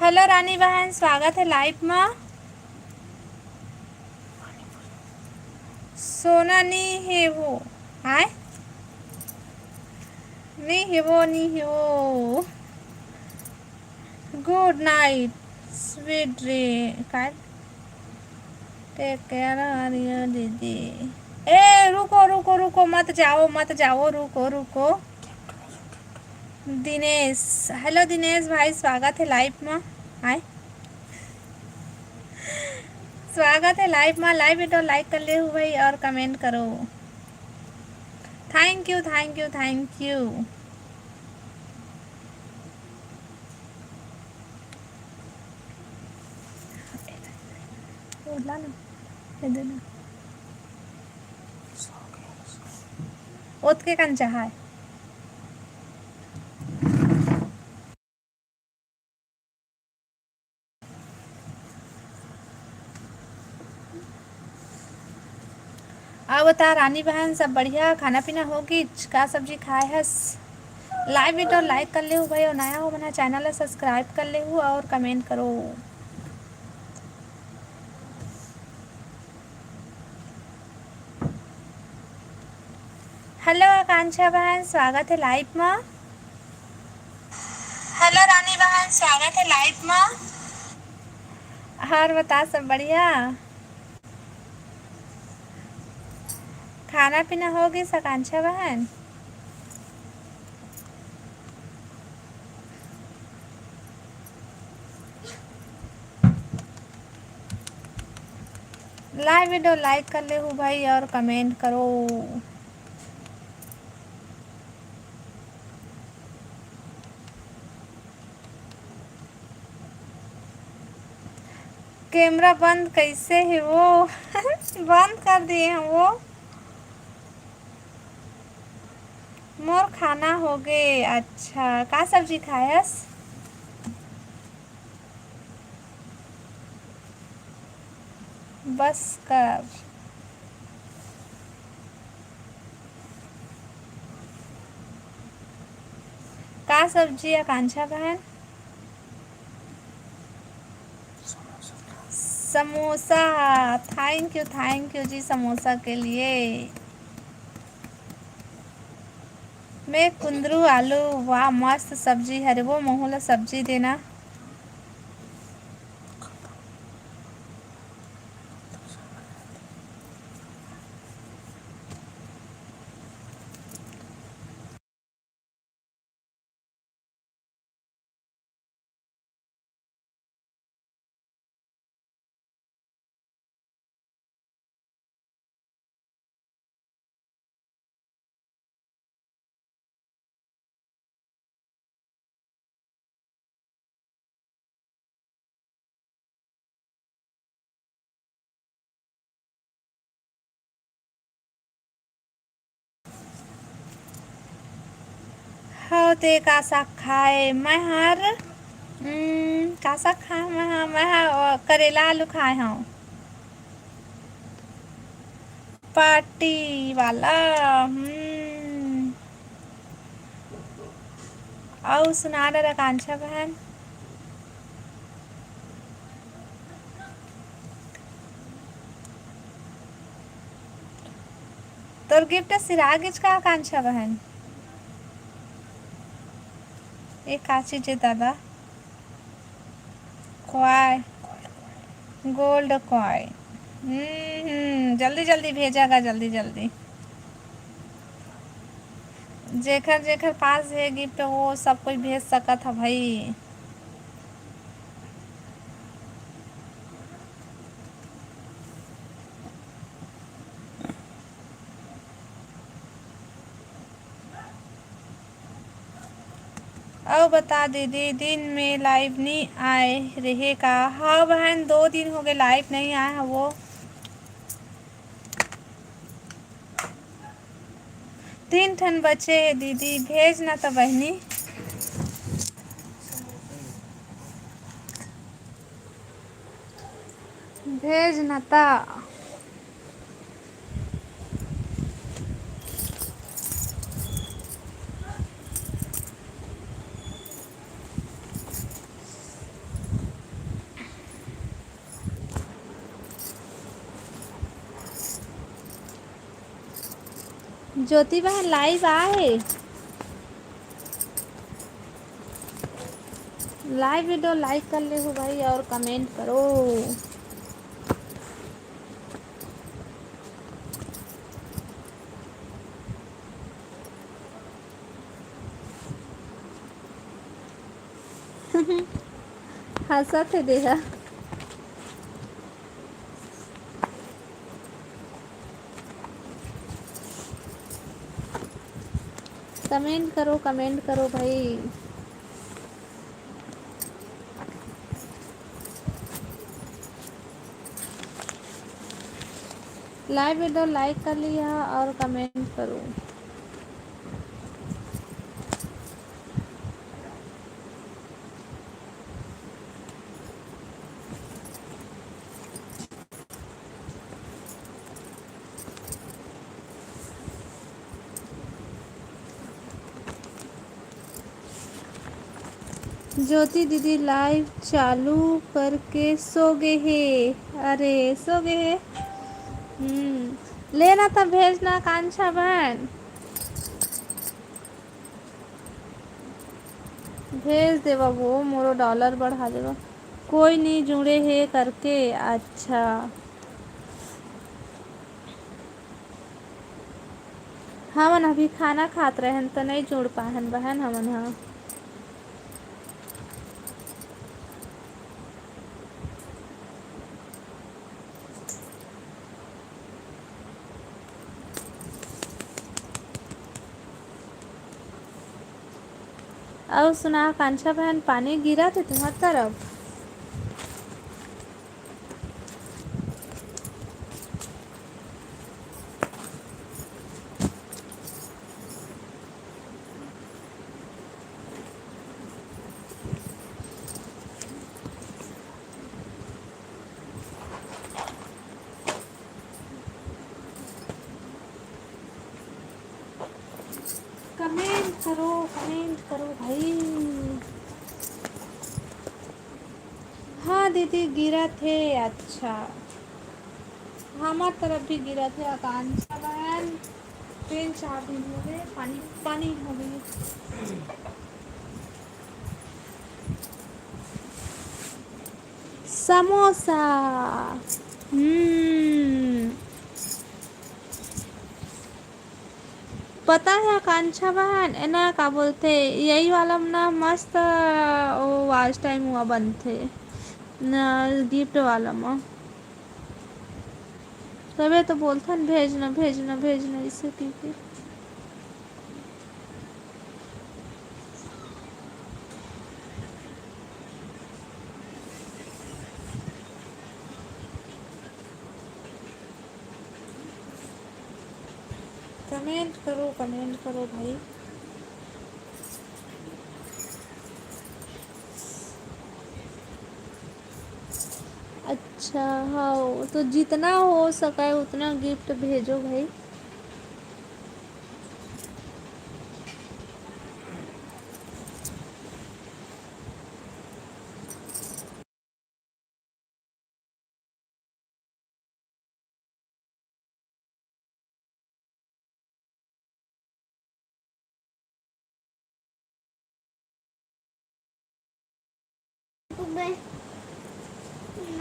Hello रानी बहन, स्वागत है लाइव में। सोना नहीं है वो। हाय। नहीं है वो, नहीं है वो। Good night, sweet dream. काय टेक केयर हरिया दीदी। ए रुको रुको रुको, मत जाओ मत जाओ, रुको रुको। दिनेश, हेलो दिनेश भाई, स्वागत है लाइव में। हाय, स्वागत है लाइव में। लाइव वीडियो लाइक कर ले भाई और कमेंट करो। Thank you thank you thank U. बोला ना, इधर ना। ओत के कंचा है। अब बता रानी बहन, सब बढ़िया? खाना पीना होगी? का सब्जी खाए हस? लाइव वीडियो लाइक कर ले भाई, और नया हो बना चैनल सब्सक्राइब कर ले और कमेंट करो। हेलो आकांक्षा बहन, स्वागत है लाइव में। हेलो रानी बहन, स्वागत है लाइव में। और बता, सब बढ़िया? खाना पीना होगी आकांक्षा बहन? लाइव वीडियो लाइक कर ले भाई और कमेंट करो। कैमरा बंद कैसे है वो? बंद कर दिए हैं वो। मोर खाना हो गए। अच्छा, का सब्जी खायस? बस कर। का सब्जी आकांक्षा बहन? समोसा। थैंक यू जी समोसा के लिए। मैं कुंदरू आलू। वाह मस्त सब्जी है रे वो, मोहला सब्जी देना। हाँ ते का साग खाए मैं हर। का साग खाए मैं करेला आलू खाए हूँ। पार्टी वाला। और सुना रहा आकांक्षा बहन। तोर गिफ्ट सिरागिज का आकांक्षा बहन? ये का चीज है दादा? क्वाय। गोल्ड क्वाय। जल्दी जल्दी भेजागा, जल्दी जल्दी। जेकर जेकर पास है गिफ्ट वो सब कोई भेज सकत है भाई। अब बता दीदी, दिन में लाइव नहीं आए रहे का? हाँ बहन, 2 दिन हो गए लाइव नहीं आया है वो। 3 ठन बचे है दीदी, भेजना तो बहनी। भेजना ता। ज्योति बहन लाइव आए, लाइव वीडियो लाइक कर ले हो भाई और कमेंट करो। हंसत है देखा। कमेंट करो भाई। लाइव वीडियो लाइक कर लिया और कमेंट करो। ज्योति दीदी लाइव चालू करके सो गए है। अरे सो गए है। लेना था भेजना कांक्षा बहन, भेज दे बाबू, मोरो डॉलर बढ़ा देगा। कोई नहीं जुड़े है करके। अच्छा हमन अभी खाना खात रहन तो नहीं जुड़ पाहन बहन हमन। हाँ और सुना कांक्षा बहन, पानी गिरा थे तुम्हारी तरफ? कमेंट करो भाई। हाँ दीदी गिरा थे। अच्छा हमार तरफ भी गिरा थे आकांक्षा बहन। 3-4 दिन हो गए पानी पानी हो गई। समोसा। हम्म, पता है आकांक्षा बहन है ना का बोलते, यही वाला ना मस्त वो आज टाइम हुआ बनते न गिफ्ट वाला में। तबे तो बोलता भेजना भेजना भेजना इसे क्योंकि कमेंट करो भाई। अच्छा हाँ, तो जितना हो सके उतना गिफ्ट भेजो भाई।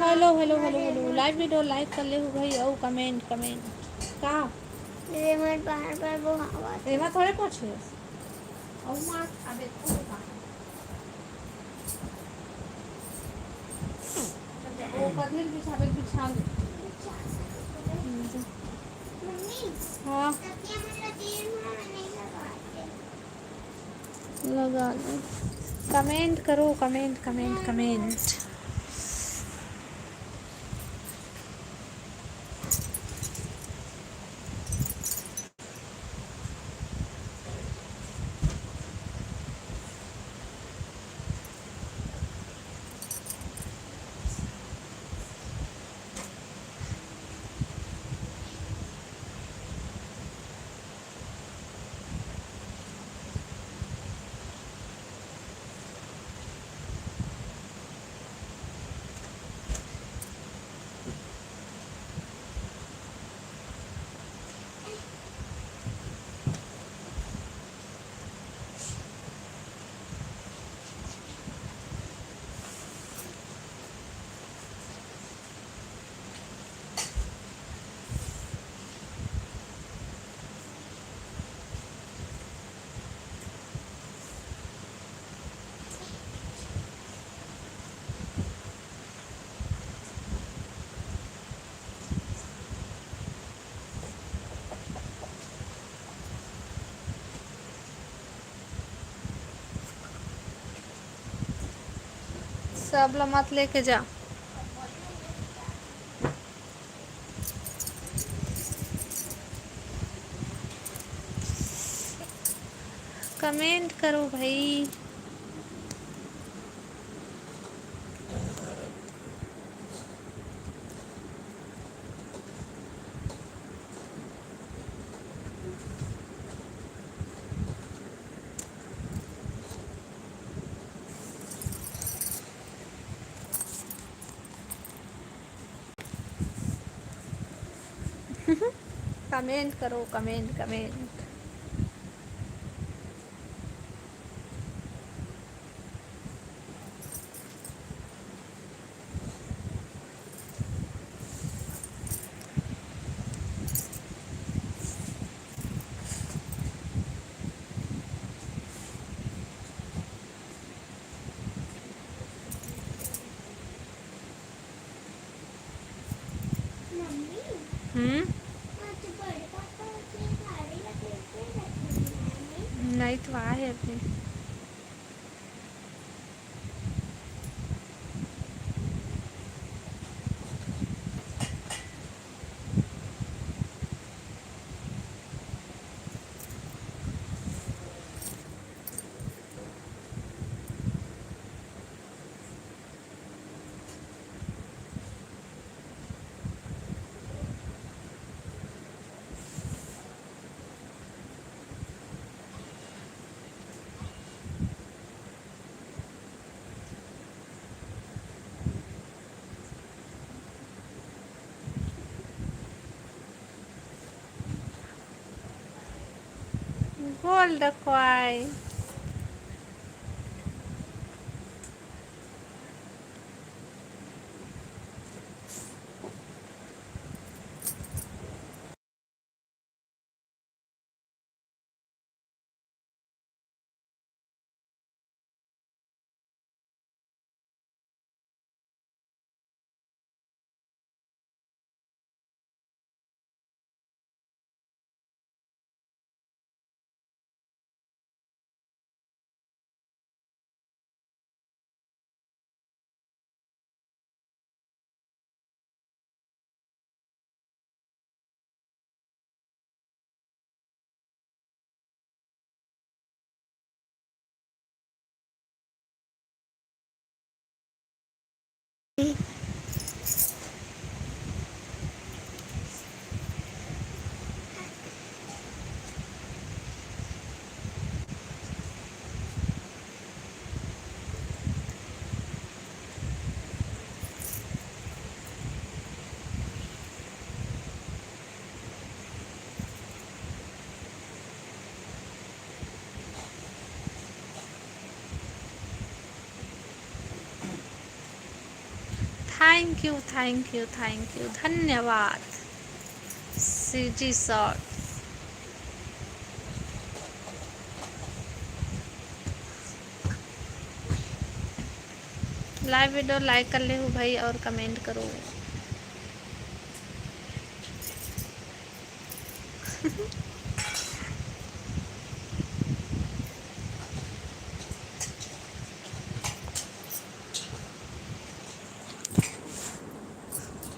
Hello hello hello hello, live video like कर ले हो भाई और कमेंट कमेंट का रेमट बाहर पर वो हवा रेमा थोड़े पूछे और मार अबे तो वो कदिल बिछावे बिछा मम्मी। हाँ लगा लो। कमेंट करो कमेंट कमेंट कमेंट। सब ला मत लेके जा। कमेंट करो भाई। कमेंट करो, कमेंट कमेंट। हम्म। नहीं तो आ है अपने। गोल्ड क्वाई। Thank you thank you thank you, धन्यवाद CG sir. Live video like कर ले हो भाई और कमेंट करो।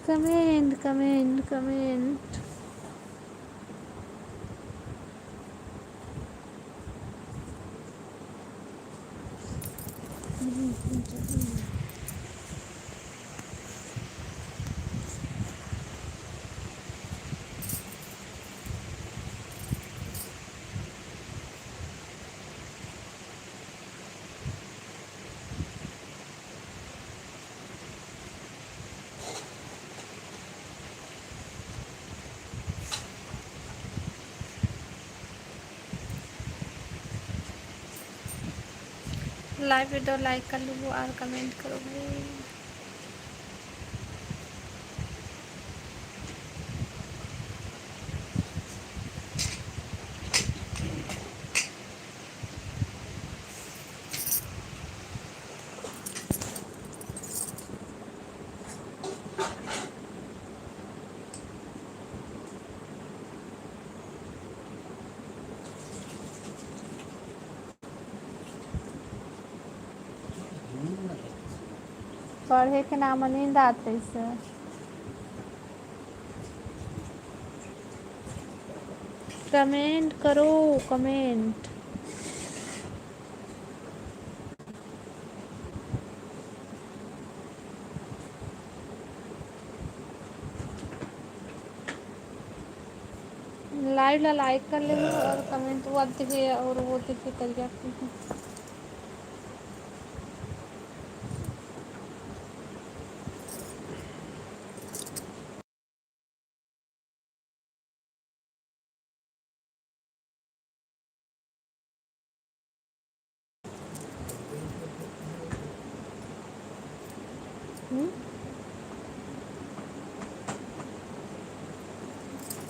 Comment comment comment. Live video like कर लो और कमेंट करो भाई। पढ़े के नाम नींद आते से। कमेंट करो, कमेंट। लाइव ला लाइक कर ले और कमेंट वो दिखे और वो दिखे करिया।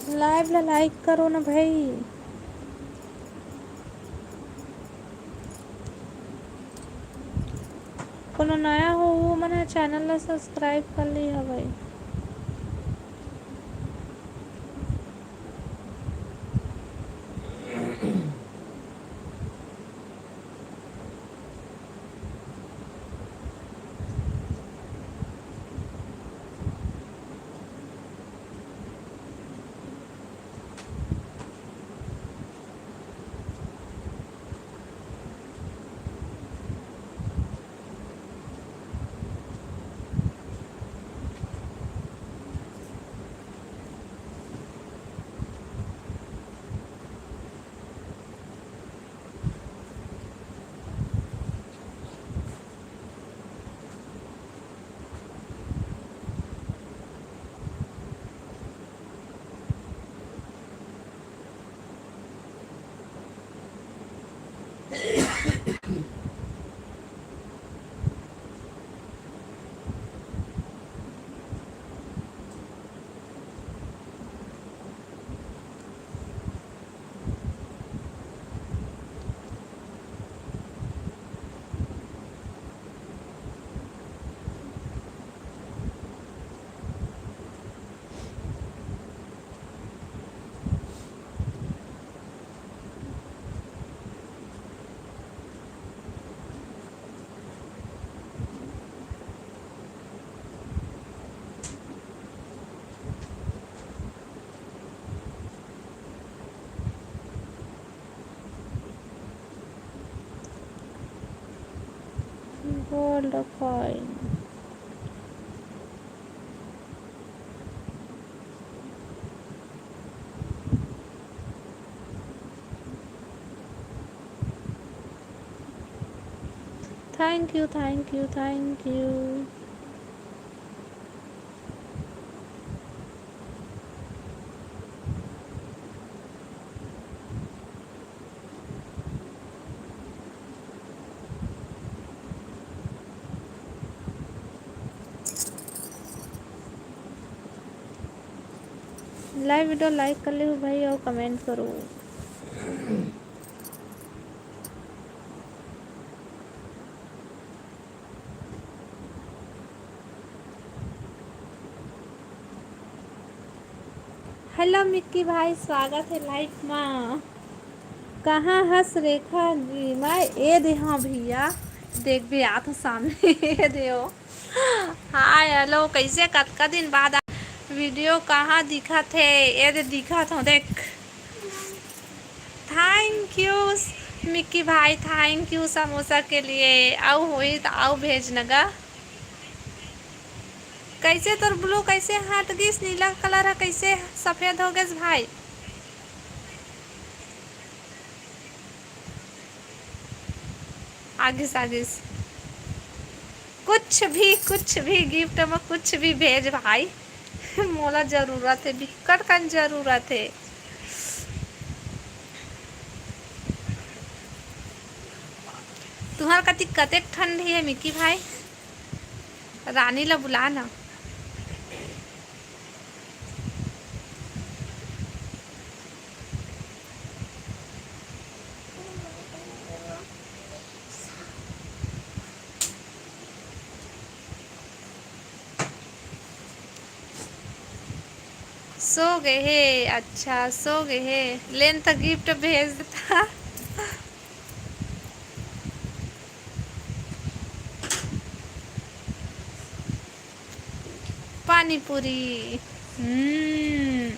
लाइव ला लाइक करो ना भाई। कोनो नया हो वो मना चैनल ला सब्सक्राइब कर ली है भाई। Gold coin. Thank you, thank you, thank U. Live video like कर ले भाई और कमेंट करो। हेलो मिक्की भाई, स्वागत है लाइव में। कहाँ हंस रेखा जी? मैं ए दे हाँ भैया, देख भी आ तो सामने ए दे हो। हाय हेलो, कैसे कतका दिन बाद वीडियो कहाँ दिखा थे? ये दे दिखा था, देख। थैंक यू मिक्की भाई, थैंक यू समोसा के लिए। आओ हुई तो आओ भेजनगा। कैसे तोर ब्लू कैसे हट गईस? नीला कलर है कैसे सफेद हो गए भाई? आगिस आगिस कुछ भी गिफ्ट में कुछ भी भेज भाई। मोला जरूरत है, बिकट का जरूरत है। तुम्हार कति कतेक ठंडी है मिक्की भाई? रानी ला बुला ना। सो गए है? अच्छा सो गए है। लेन तो गिफ्ट भेज देता। पानी पूरी। हम्म।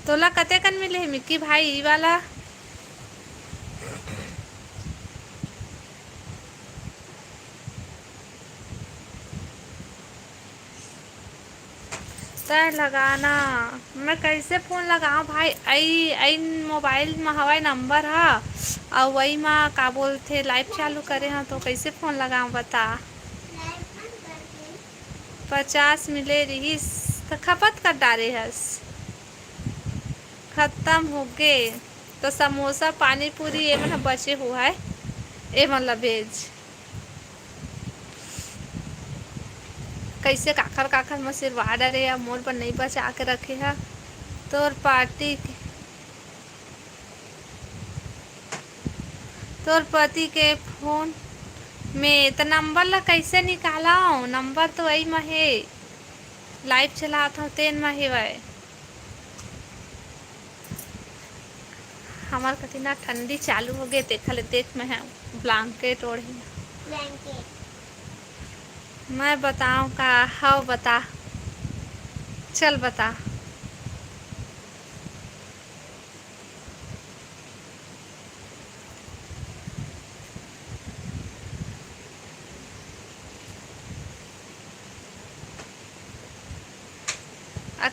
तोला कते कन मिले मिक्की भाई ई वाला? तय लगाना। मैं कैसे फ़ोन लगाऊं भाई? आई आई मोबाइल में हवाई नंबर है और वही में का बोलते लाइव चालू करे हैं तो कैसे फ़ोन लगाऊं बता। 50 मिले रहीस तो खपत कर डारे हस। खत्म हो गए तो समोसा पानी पूरी ये मन बचे हुआ है ए मतलब भेज। कैसे काखर काखर में सिरवा डरे या मोर पर नहीं बचा के रखे है तोर पार्टी तोर पति के फोन में तो नंबर ला कैसे निकाला? नंबर तो वही में है लाइव चला था तेन में है वह। हमार कतना ठंडी चालू हो गए देखा ले देख में है ब्लैंकेट ओढ़ी। मैं बताऊं का? हाँ बता। चल बता।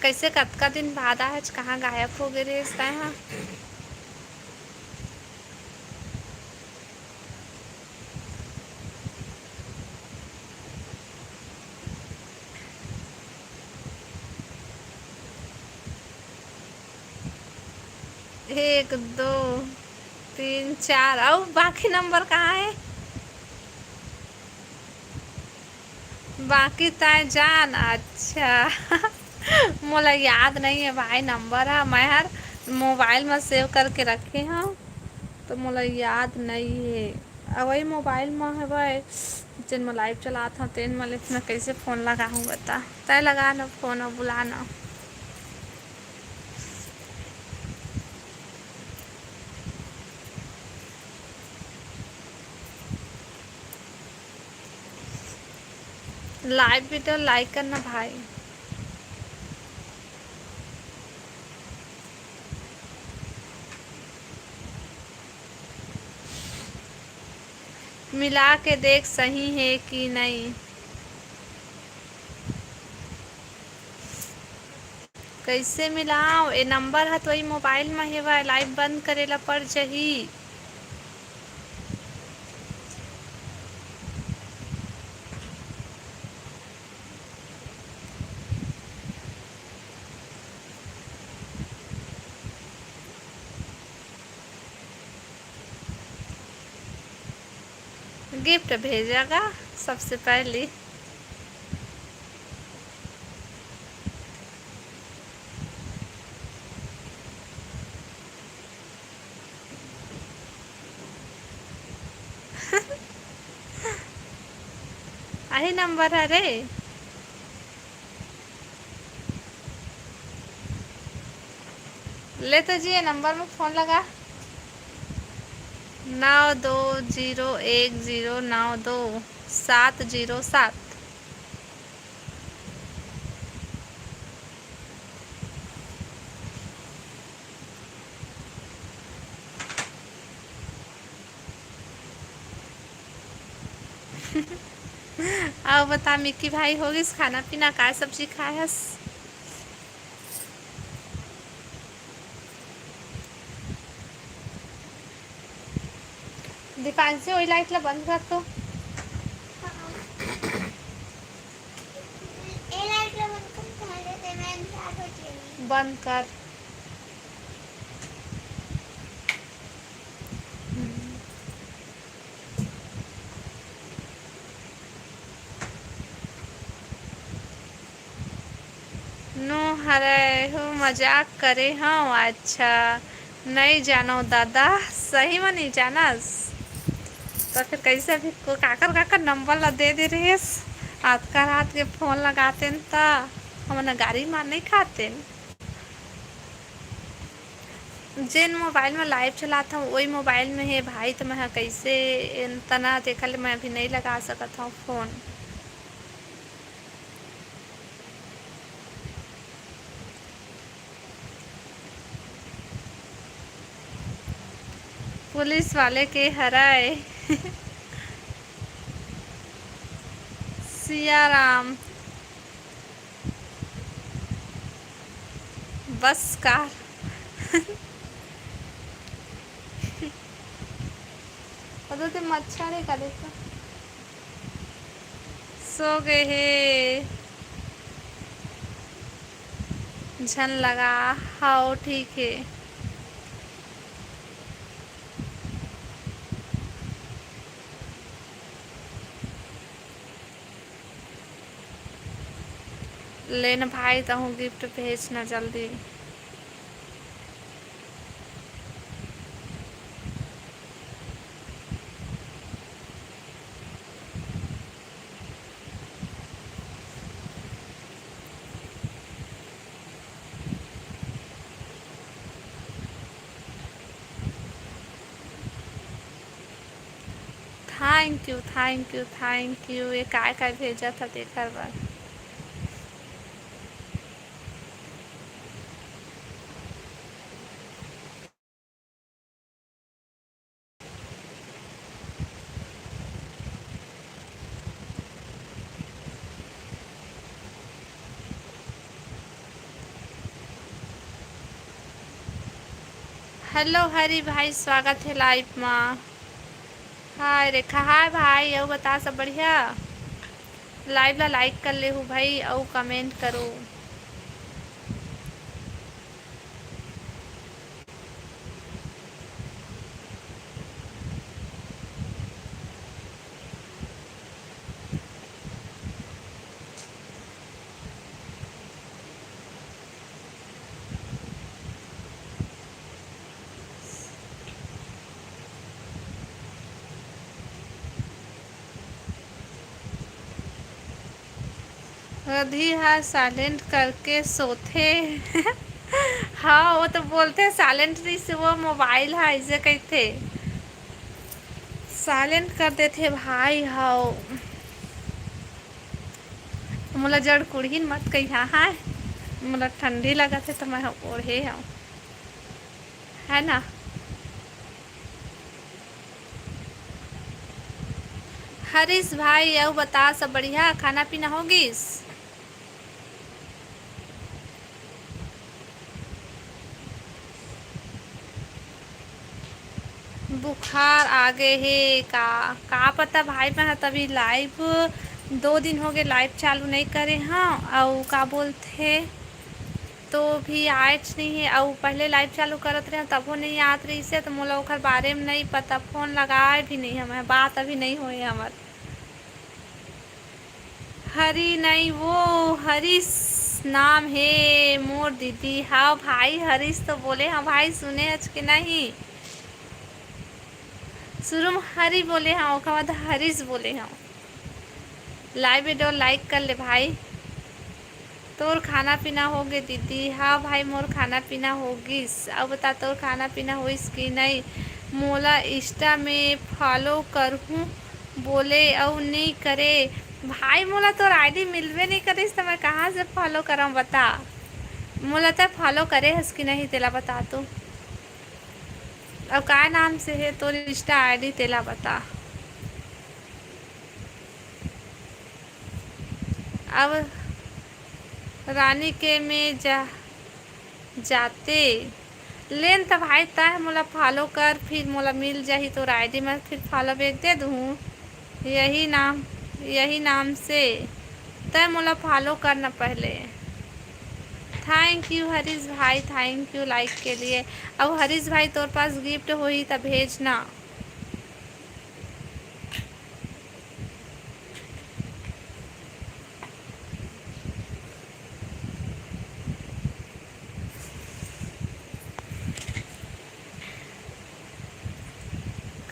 कैसे कतका दिन बाद आज कहाँ गायब हो गए रे इसका यहाँ? एक दो तीन चार और बाकी नंबर कहाँ है? बाकी तय जान। अच्छा मोला याद नहीं है भाई नंबर है मैं हर मोबाइल में सेव करके रखे हैं तो मोला याद नहीं है। अब वही मोबाइल में है भाई जिन में लाइव चलाता हूँ तेन में मैं कैसे फ़ोन लगाऊँ बता। तय लगा ना फ़ोन और बुलाना। लाइव वीडियो लाइक करना भाई। मिला के देख सही है कि नहीं। कैसे मिलाओ? ये नंबर है तो वही मोबाइल में है वह लाइव बंद करेला पड़ जही। गिफ्ट भेजेगा सबसे पहले। यही नंबर है रे। ले तो जी ये नंबर में फ़ोन लगा। 9201092707। अब बता मिक्की भाई होगी खाना पीना का सब्जी खाए हस? दीपांशी वही लाइट ला बंद कर तो। बंद कर। नो हरे हो मजाक करे हाँ। अच्छा नहीं जानो दादा सही में नहीं जानस तो फिर कैसे भी को काकर काकर नंबर ला दे रहीस हाथ का रात के फ़ोन लगाते तो हमने गाड़ी मार नहीं खाते। जेन मोबाइल में लाइव चलात हूँ वही मोबाइल में है भाई, तो मैं कैसे तना देखल मैं अभी नहीं लगा सकत हूँ फ़ोन। पुलिस वाले के हराए। सिया राम। बस कार। पता तो मच्छर है करे तो सो गए है। झन लगा। हाँ ठीक है। लेना भाई तो हूँ गिफ्ट भेजना जल्दी। Thank you thank you thank U. ये काय भेजा था देखर बार। हेलो हरी भाई, स्वागत है लाइव में। हाय रेखा। हाय भाई, और बता सब बढ़िया। लाइव ला लाइक कर ले हूँ भाई और कमेंट करो। रधी है साइलेंट करके सोते। हाँ वो तो बोलते हैं साइलेंट नहीं से वो मोबाइल है ऐसे कहते साइलेंट कर देते भाई। हाँ मोला जड़ कुड़ीन मत कहिया है। मोला ठंडी लगा थे तो मैं ओढ़े हूँ, है ना। हरीश भाई और बता सब बढ़िया, खाना पीना होगिस। बुखार आ गए है का पता भाई। मैं तभी लाइव 2 दिन हो गए लाइव चालू नहीं करे। हाँ और का बोलते तो भी आज नहीं है और पहले लाइव चालू करत रहे तबो नहीं आत रही से, तो मोला ओकर बारे में नहीं पता। फोन लगाए भी नहीं हमें, बात अभी नहीं हुई हमार। हरी नहीं वो हरीश नाम है मोर दीदी। हाँ भाई हरीश तो बोले। हाँ भाई सुने आज के नहीं शुरू में हरी बोले। हाँ ओकर बाद हरीश बोले। हाँ लाइव वीडियो लाइक कर ले भाई। तोर खाना पीना हो गए दीदी। हाँ भाई मोर खाना पीना होगिस। अब बता तोर खाना पीना होइस कि नहीं। मोला इंस्टा में फॉलो करहूँ बोले और नहीं करे। भाई मोला तोर आईडी मिलवे नहीं करिस तो मैं कहाँ से फॉलो करम बता। मोला तो फॉलो करे हस कि नहीं तेला बता तू। अब का नाम से है तोर इंस्टा आईडी तेला बता। अब रानी के में जाते लेन तब भाई तय मोला फॉलो कर फिर मोला मिल जाही तो आईडी में फिर फॉलो बैक दे दूँ। यही नाम से तय मोला फॉलो करना पहले। थैंक यू हरीश भाई, थैंक यू लाइक के लिए। अब हरीश भाई तोर पास गिफ्ट होई तब भेजना।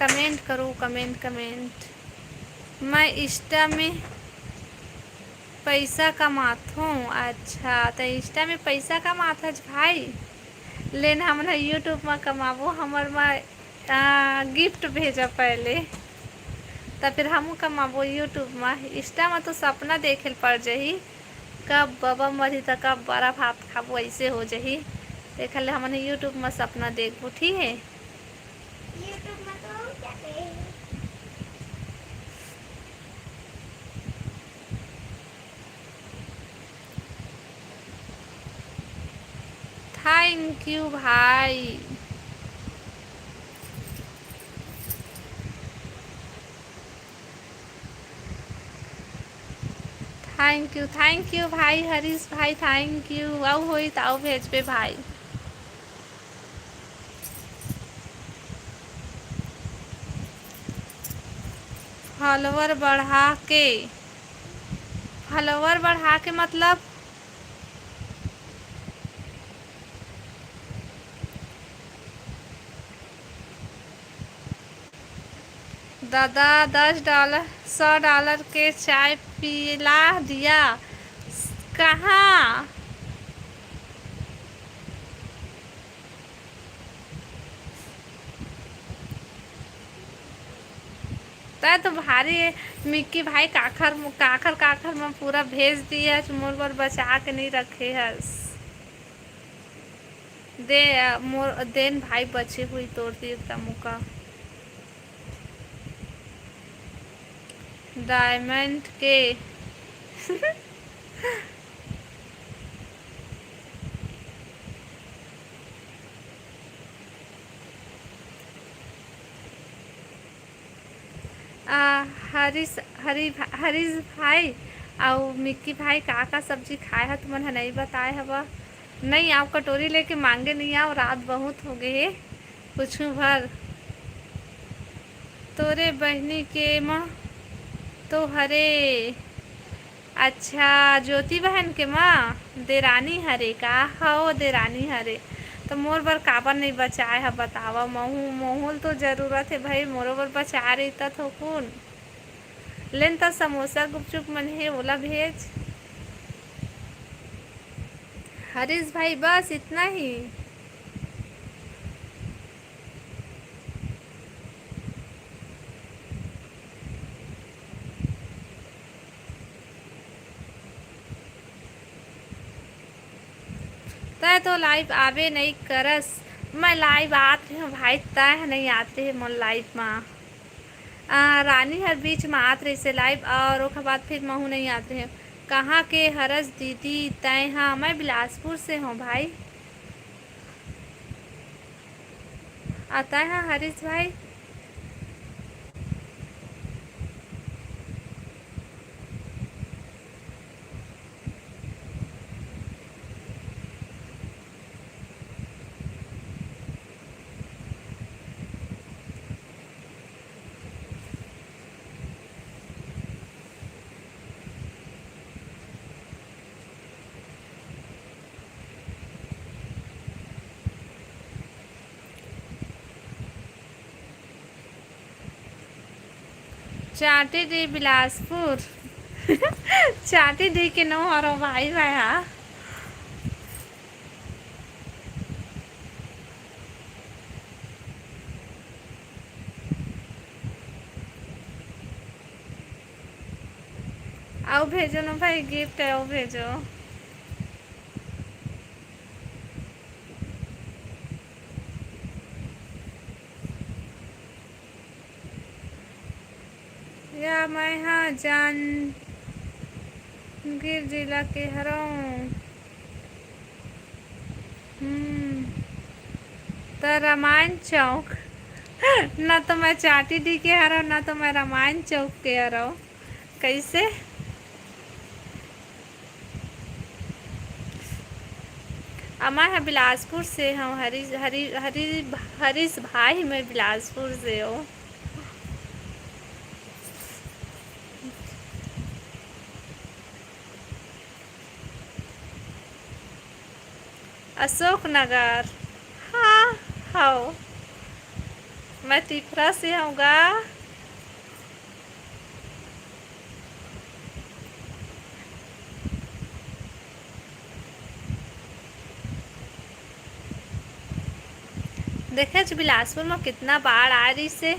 कमेंट करो कमेंट कमेंट। मैं इंस्टा में पैसा कमात हूँ। अच्छा तो इंस्टा में पैसा कमात है भाई। लेन हमरा यूट्यूब में कमाबो, हमर में गिफ्ट भेजा पहले, तब फिर हमू कमाबो यूट्यूब में। इंस्टा में तो सपना देखे पड़ जाही, कब बाबा मरी तो कब बड़ा भात खाबो, ऐसे हो जाही। देख ले हमने यूट्यूब में सपना देखबो, ठीक है। यूट्यूब में तो क्या करें? थैंक यू भाई। थैंक यू भाई हरीश भाई, थैंक यू। आओ होई तो आओ भेजबे भाई। फॉलोवर बढ़ा के मतलब दादा $10 $100 के चाय पिला दिया। कहाँ? तय तो भारी मिक्की भाई काखर काखर काखर में पूरा भेज दिया, मोर पर बचा के नहीं रखे हस। दे मोर देन भाई बची हुई तोड़ दी मुका। डायमंड के हरीश भाई और मिक्की भाई का सब्जी खाए है, तुमने नहीं बताए हवा। नहीं आओ, कटोरी लेके मांगे नहीं आओ, रात बहुत हो गए है। कुछ भर तोरे बहनी के माँ तो हरे। अच्छा, ज्योति बहन के माँ देरानी हरे का हो, देरानी हरे तो मोर बर काबर नहीं बचाए है बतावा। मोहुल तो जरूरत है भाई, मोरो बर बचा रही तो कौन लेन तो समोसा गुपचुप मन है ओला भेज। हरीश भाई बस इतना ही। तय तो लाइव आवे नहीं करस, मैं लाइव आते हैं भाई, तय नहीं आते हैं मन लाइव में। रानी हर बीच में आत रही से लाइव, और उसके बाद फिर महू नहीं आते हैं। कहाँ के हरस दीदी तय? हाँ मैं बिलासपुर से हूँ भाई। आता है हरीश भाई। चाटी दी बिलासपुर चाटी दी के नो हरो भाई भाई। हाँ आओ भेजो ना भाई, गिफ्ट है, आओ भेजो। या मैं हाँ जांजगीर जिला के हूँ। तो रामायण चौक ना तो मैं चाटी डी के हरा, ना तो मैं रामायण चौक के हरा। कैसे? अमा है बिलासपुर से हूँ। हरीश भाई मैं बिलासपुर से हूँ। अशोक नगर। हाँ हाँ मैं तिफरा से हूँगा। देखे बिलासपुर में कितना बाढ़ आ रही से।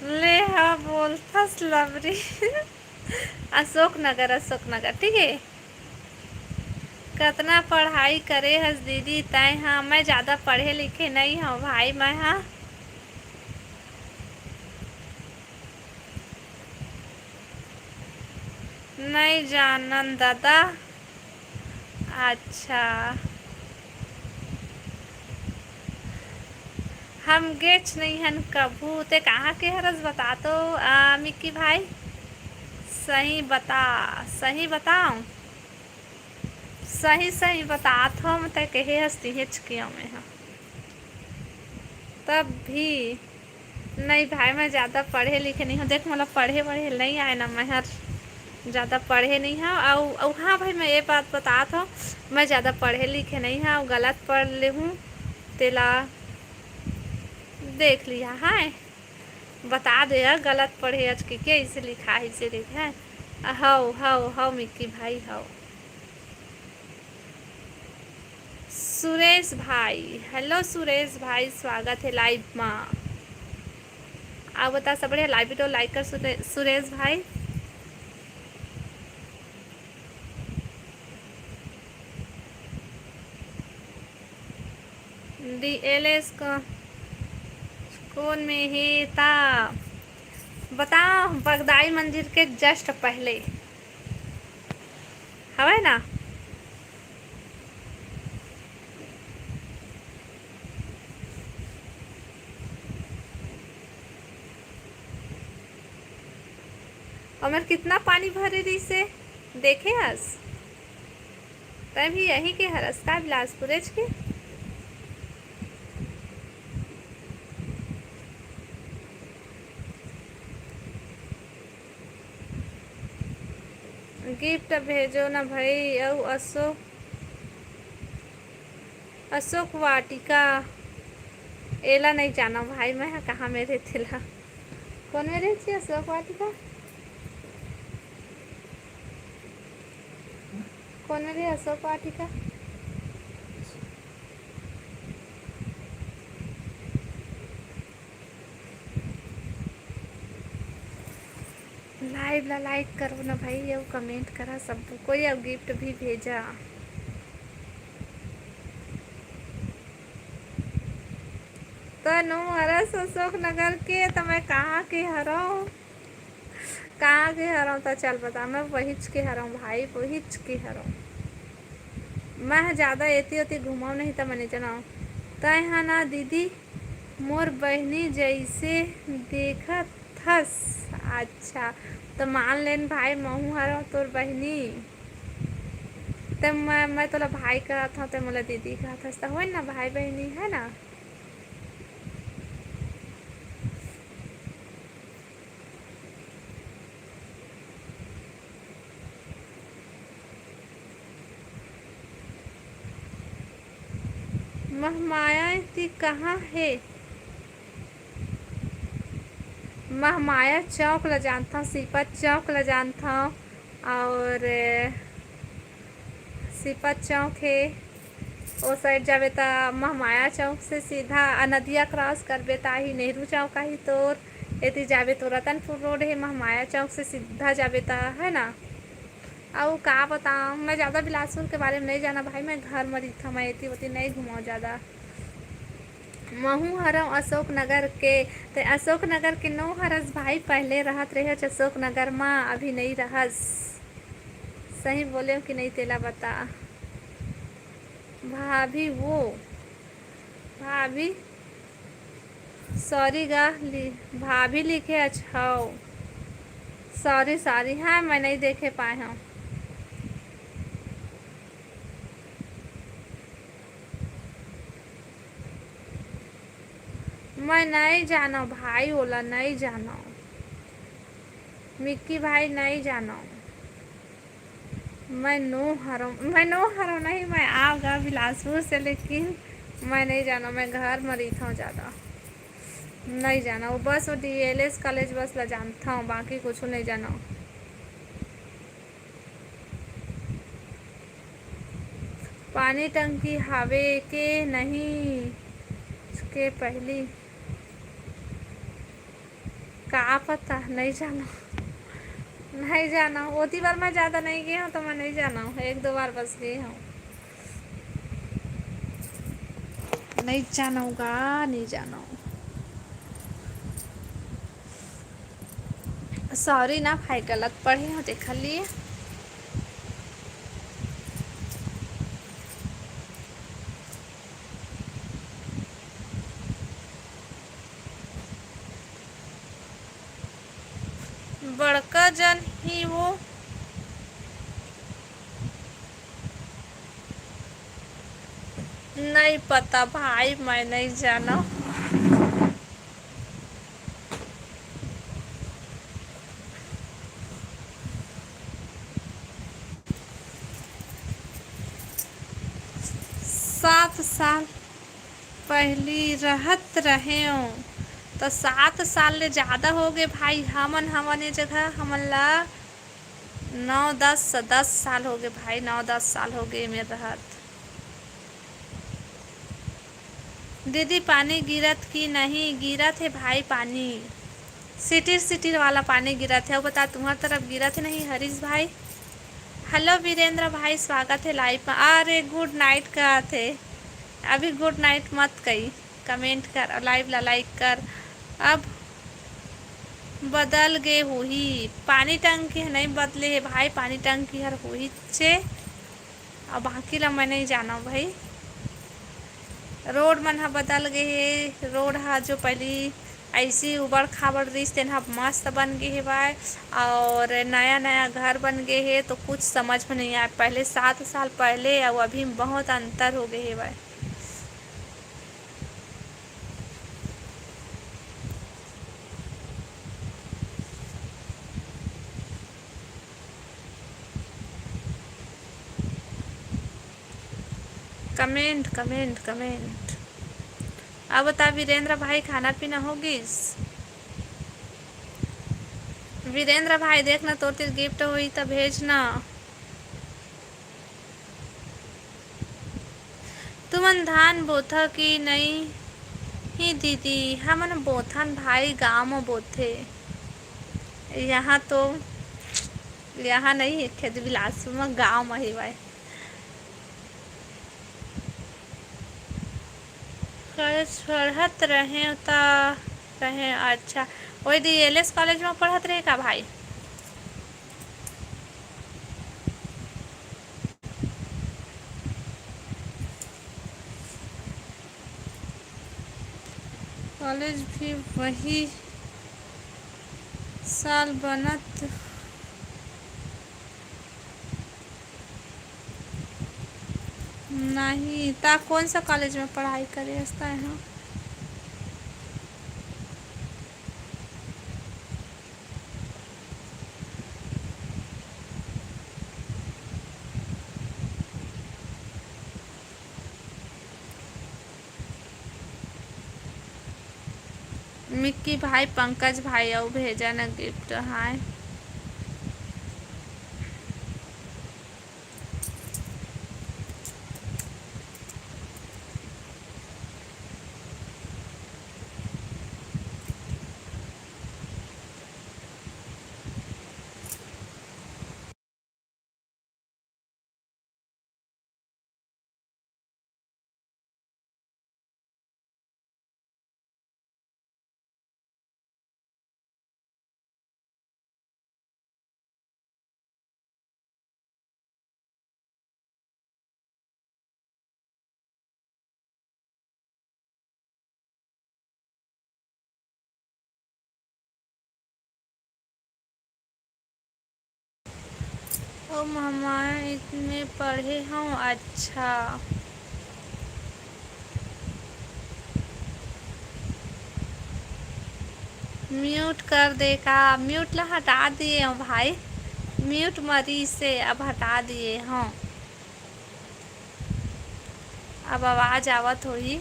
ले हाँ बोलथस लवरी अशोक नगर ठीक है। कितना पढ़ाई करे हस दीदी तय? हाँ मैं ज़्यादा पढ़े लिखे नहीं हूँ भाई, मैं हाँ नहीं जानन दादा। अच्छा हम गेच नहीं हन कभू ते कहाँ के हरस बता तो मिक्की भाई। सही बता, सही बताऊं? सही सही बात हम ते कहे हस्ती हिचकियों में हम तब भी नहीं भाई, मैं ज़्यादा पढ़े लिखे नहीं हूँ। देख मतलब पढ़े वढ़े नहीं आए ना, मैं हर ज़्यादा पढ़े नहीं हूँ। और हाँ भाई मैं ये बात बतात हूँ, मैं ज़्यादा पढ़े लिखे नहीं हूँ, गलत पढ़ ले हूँ तेला देख लिया है। बता दे यार गलत पढ़े आज के इसे लिखा है इसे लिखा है। हाउ मिक्की भाई हाउ। सुरेश भाई, हेलो सुरेश भाई, स्वागत है लाइव में। आप बता सब बढ़िया, लाइव वीडियो लाइक कर सुरेश भाई। डीएलएस को कौन में है ता बताओ? बगदाई मंदिर के जस्ट पहले हवे ना। और मैं कितना पानी भरे रही से देखे हस तय भी यही के हरस का बिलासपुर के। गिफ्ट भेजो ना भाई। और अशोक वाटिका एला नहीं जाना भाई, मैं कहाँ मेरे थिला कौन मेरे थी अशोक वाटिका कौन मेरे अशोक वाटिका। लाइव ला लाइक करो ना भाई, और कमेंट करा सबको कोई, अब गिफ्ट भी भेजा। तो नो हरस अशोक नगर के तो मैं कहाँ के हराऊँ, कहाँ के हराऊँ? तो चल बता, मैं वहीच के हराऊँ भाई, वहीच के हराऊँ। मैं ज़्यादा एती ओती घुमाऊँ नहीं तो मैंने जनाऊँ तय हाँ ना दीदी मोर बहनी जैसे देखत हस। अच्छा तो मान लेन भाई महू हराऊँ तोर बहनी, तो मैं तोला भाई कहत हूँ तो मोला दीदी कहत हस, तो हो ना भाई बहनी है ना। महमाया ती कहाँ है? महमाया चौक ला जानता हूँ, सिपत चौक ला जानता हूँ, और सिपत चौक है वो साइड जावे ता महमाया चौक से सीधा नदिया क्रॉस करबे ता ही नेहरू चौक ही तोर एती जावे तो रतनपुर रोड है, महमाया चौक से सीधा जावे ता है ना। और का बताऊँ, मैं ज़्यादा बिलासपुर के बारे में नहीं जाना भाई, मैं घर में रही था, मैं एती वती नहीं घुमाऊँ ज़्यादा। महू हरव अशोक नगर के, तो अशोक नगर के नो हरस भाई, पहले रहत रहे अशोक नगर में, अभी नहीं रहस। सही बोले कि नहीं तेला बता भाभी। वो भाभी सॉरी गा भाभी लिखे अच्छा सॉरी सॉरी, हाँ मैं नहीं देखे पाए हूँ। मैं नहीं जाना भाई, ओला नहीं जाना मिक्की भाई, नहीं जाना। मैं नो हरम नहीं, मैं आऊँगा बिलासपुर से, लेकिन मैं नहीं जाना, मैं घर में रही था ज़्यादा नहीं जाना। वो बस वो DLS कॉलेज बस ला जानता हूँ, बाकी कुछ नहीं जाना। पानी टंकी हवे के नहीं के पहली का पता, नहीं जाना नहीं जाना। होती बार मैं ज़्यादा नहीं गई हूँ तो मैं नहीं जाना हूँ, 1-2 बार बस गई हूँ। नहीं जाना होगा, नहीं जाना हो। सॉरी ना भाई, गलत पढ़ी हूँ, देख लिए। बड़का जन ही वो नहीं पता भाई, मैं नहीं जाना। सात साल पहली रहत रहे हो तो 7 साल ले ज़्यादा हो गए भाई। हमन ये जगह हमन ला 9-10 साल हो गए भाई, 9-10 साल हो गए मेरे रहत। दीदी पानी गिरत कि नहीं? गिरत है भाई पानी, सिटी सिटी वाला पानी गिरत है। वो बता तुम्हारी तरफ गिरत है नहीं हरीश भाई? हेलो वीरेंद्र भाई, स्वागत है लाइव में। अरे गुड नाइट का थे, अभी गुड नाइट मत कही, कमेंट कर, लाइव ला लाइक कर। अब बदल गए हुई पानी टंकी है, नहीं बदले है भाई, पानी टंकी हर हुई चे। अब बाकी ला मैं नहीं जाना भाई। रोड मन हा बदल गए है, रोड हा जो पहली ऐसी उबड़ खाबड़ रही तेन हा मस्त बन गए है भाई, और नया नया घर बन गए है, तो कुछ समझ में नहीं आया। पहले 7 साल पहले और अभी बहुत अंतर हो गए है भाई। Comment comment comment. अब बता वीरेंद्र भाई, खाना पीना होगी? वीरेंद्र भाई देखना, तो तेरे गिफ्ट हुई तो भेजना। तुमन धान बोथा कि नहीं? ही दीदी हमन बोथन भाई, गाँव में बोथे। यहाँ तो यहाँ नहीं है खेत बिलासपुर में, गाँव में ही भाई। कॉलेज पढ़त रहे ता रहे, अच्छा वही DLS कॉलेज में पढ़त रहे का भाई? कॉलेज भी वही साल बनत नहीं ता कौन सा कॉलेज में पढ़ाई करे हस्ता है? मिक्की भाई, पंकज भाई और भेजा न गिफ्ट। हाय ओ मामा, इतने पढ़े हूँ, अच्छा। म्यूट कर दे का? म्यूट ला हटा दिए हूँ भाई, म्यूट मरी से अब हटा दिए हूँ। अब आवाज आवत होई।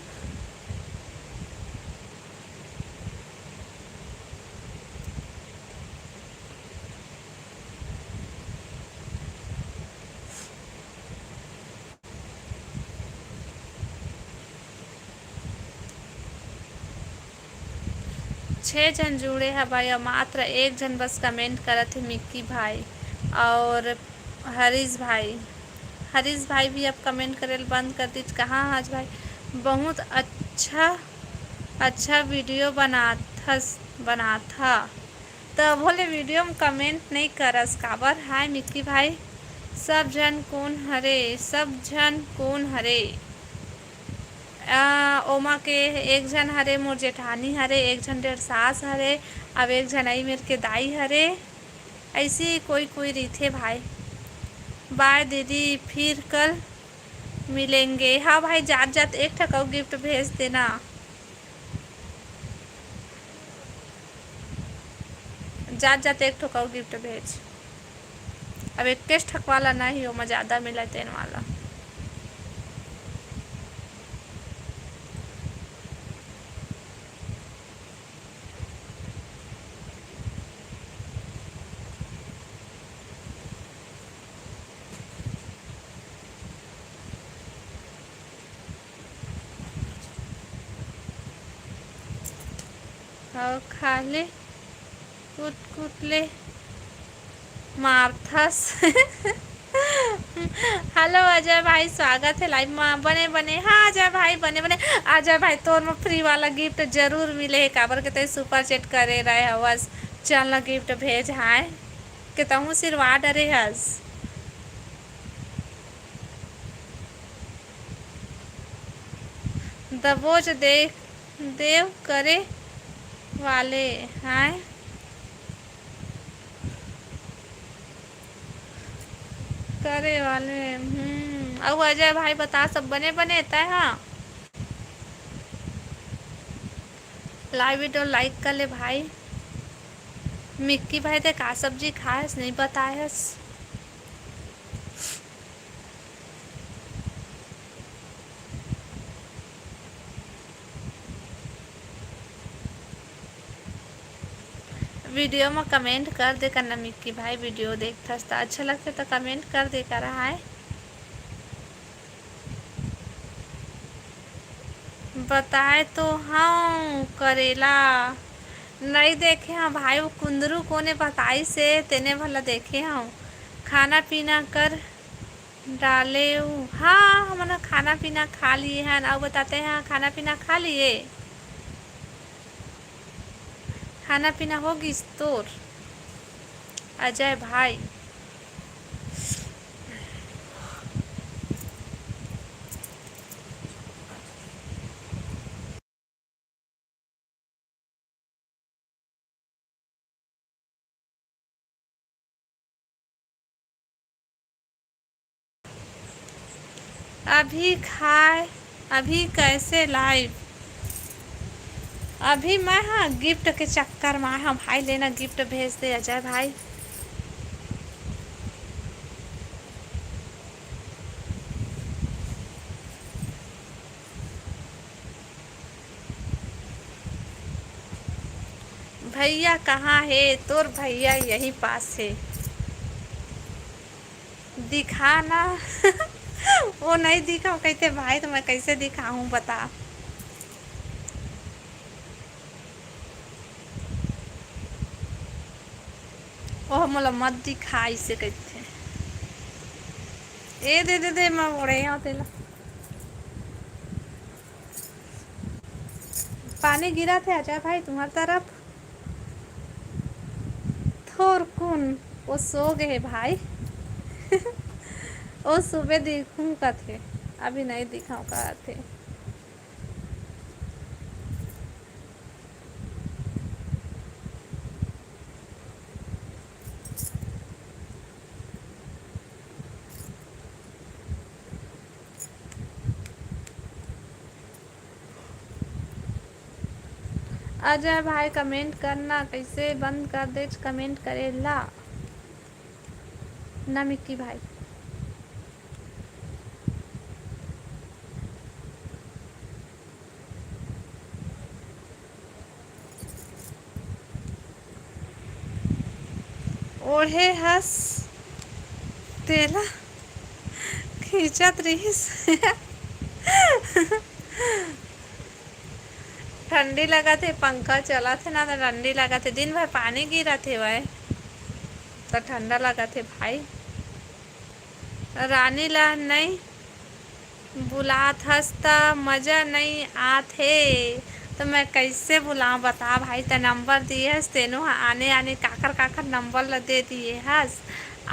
छः जन जुड़े हैं भाई और मात्र एक जन बस कमेंट करत है, मिक्की भाई और हरीश भाई। हरीश भाई भी अब कमेंट करे बंद कर दीज। कहाँ आज भाई? बहुत अच्छा अच्छा वीडियो बना था तो बोले वीडियो में कमेंट नहीं करस काबर? हाय मिक्की भाई। सब जन कौन हरे? सब जन कौन हरे? ओमा के एक जन हरे मोर जेठानी हरे, एक जन डेढ़ सास हरे, अब एक जन आई मेरे के दाई हरे। ऐसी कोई कोई रीथे भाई। बाय दीदी, फिर कल मिलेंगे। हाँ भाई, जात जात एक ठका गिफ्ट भेज देना। जात जात एक ठोकाऊ गिफ्ट भेज। अब 21 ठक वाला नहीं हो, मैं ज़्यादा मिला तेन वाला। और खा ले कूट कूट ले मार्थस। हेलो अजय भाई, स्वागत है लाइव में। बने बने, हाँ अजय भाई बने बने। अजय भाई तोर में फ्री वाला गिफ्ट जरूर मिले है, काबर के ते सुपर चैट करे रहे हवस। चल ना गिफ्ट भेज। हाय के तहूँ सिरवा डरे हस। दबोच देख देव करे वाले। हाय करे वाले। अब अजय भाई बता, सब बने बने तय? हाँ, लाइव वीडियो लाइक कर ले भाई। मिक्की भाई ते का सब्जी खाएस नहीं बताएस? वीडियो में कमेंट कर दे करना मिक्की भाई। वीडियो देखता तो अच्छा लगता तो कमेंट कर दे कर। है बताए तो हाँ करेला नहीं देखे हाँ भाई। वो कुंदरू कोने बताई से तेने भला देखे हाँ। खाना पीना कर डाले हाँ, हमने खाना पीना खा लिए हैं। अब बताते हैं खाना पीना खा लिए? खाना पीना होगी तोर अजय भाई? अभी खाए? अभी कैसे लाइव? अभी मैं हाँ गिफ्ट के चक्कर में हाँ भाई। लेना गिफ्ट भेज दे अजय भाई। भैया कहाँ है? तोर भैया यहीं पास है। दिखाना। वो नहीं दिखाऊं कहते भाई, तो मैं कैसे दिखाऊं बता? ओह मोला मत दिखा इसे कहते। ए दे दे दे, मैं बोले यहाँ तेला पानी गिरा थे अजय भाई तुम्हारी तरफ? थोर कुन वो सो गए भाई। वो सुबह दिखूं का थे, अभी नहीं दिखाऊं का थे। अजय भाई कमेंट करना कैसे बंद कर दे? कमेंट करेला ना मिक्की भाई। ओढ़े हस तेला खींचत रहीस। ठंडी लगा थे, पंखा चला थे ना तो ठंडी लगा थे, दिन भर पानी गिरा थे वह तो ठंडा लगा थे भाई। रानी ला नहीं बुलात हस त मजा नहीं आत है, तो मैं कैसे बुलाऊं बता भाई। तो नंबर दिए हस तेनो आने आने काकर काकर नंबर ला दे दिए हस।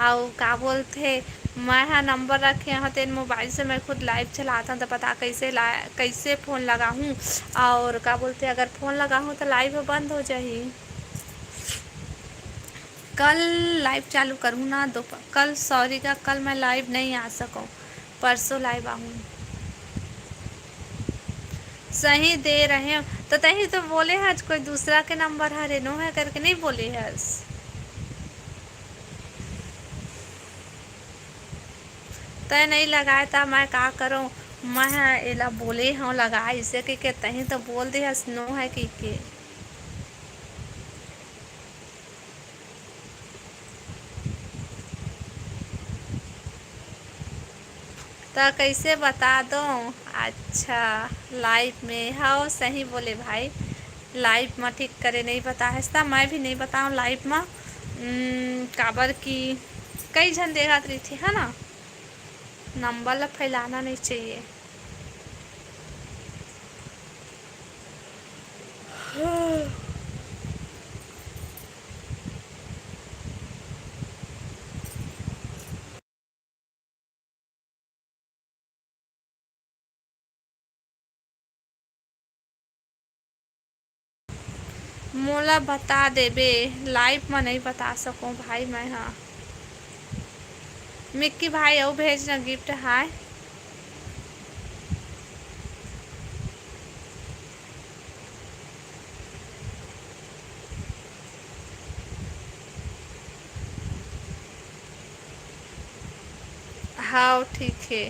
और का बोलते मैं हाँ नंबर रखे हूँ तेन मोबाइल से मैं खुद लाइव चलाता हूँ तो पता कैसे फ़ोन लगाऊँ। और का बोलते अगर फ़ोन लगाऊँ तो लाइव बंद हो जाही। कल लाइव चालू करूँ ना कल सॉरी का कल मैं लाइव नहीं आ सकूँ, परसों लाइव आऊँ। सही दे रहे हो तो तही तो बोले हज कोई दूसरा के नंबर है रेनो है करके नहीं बोले हस। तय नहीं लगाए था मैं का करूँ। मैं एला बोले हूँ लगा इसे कि तही तो बोल दे हस नो है कि के। तो कैसे बता दो। अच्छा लाइव में हाँ सही बोले भाई, लाइव में ठीक करे नहीं बता है मैं भी नहीं बताऊँ लाइव में। काबर की कई जन देखा रही थी है ना, नंबर ला फैलाना नहीं चाहिए। मोला बता देबे लाइव में नहीं बता सकूँ भाई मैं। हाँ मिक्की भाई और भेजना गिफ्ट है। हाँ ठीक है।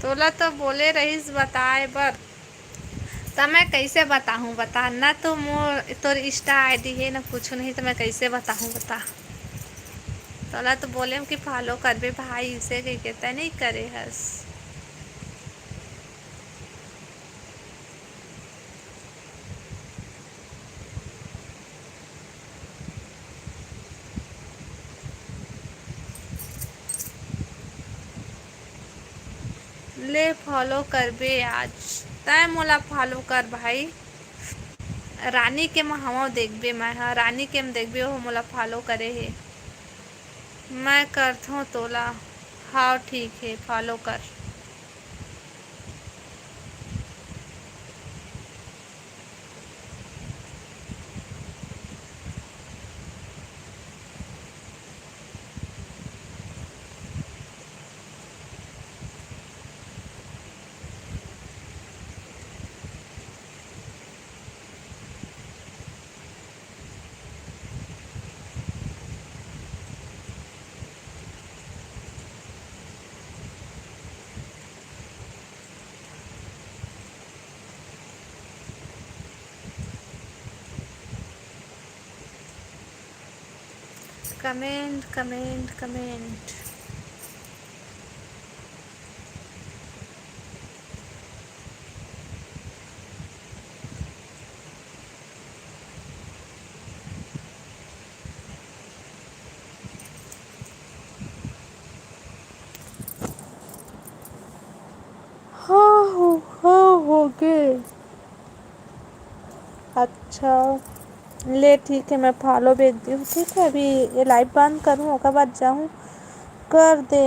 तोला तो बोले रहीस बताए बर, तो मैं कैसे बताऊँ बता ना। तो मोर तोर इंस्टा आईडी है ना कुछ नहीं तो मैं कैसे बताऊँ बता। तोला तो बोले कि फॉलो करबे भाई इसे कही कहता नहीं करे हस। ले फॉलो करबे आज तय मोला फॉलो कर भाई। रानी के महवा देखबे मैं हाँ रानी के देखबे हो मोला फॉलो करे है। मैं करथूँ तोला। हाँ ठीक है फॉलो कर। Comment comment comment. हाँ हो गए। अच्छा ले ठीक है मैं फॉलो भेज दी हूँ। ठीक है अभी ये लाइव बंद करूँ उसके बाद जाऊँ कर दे।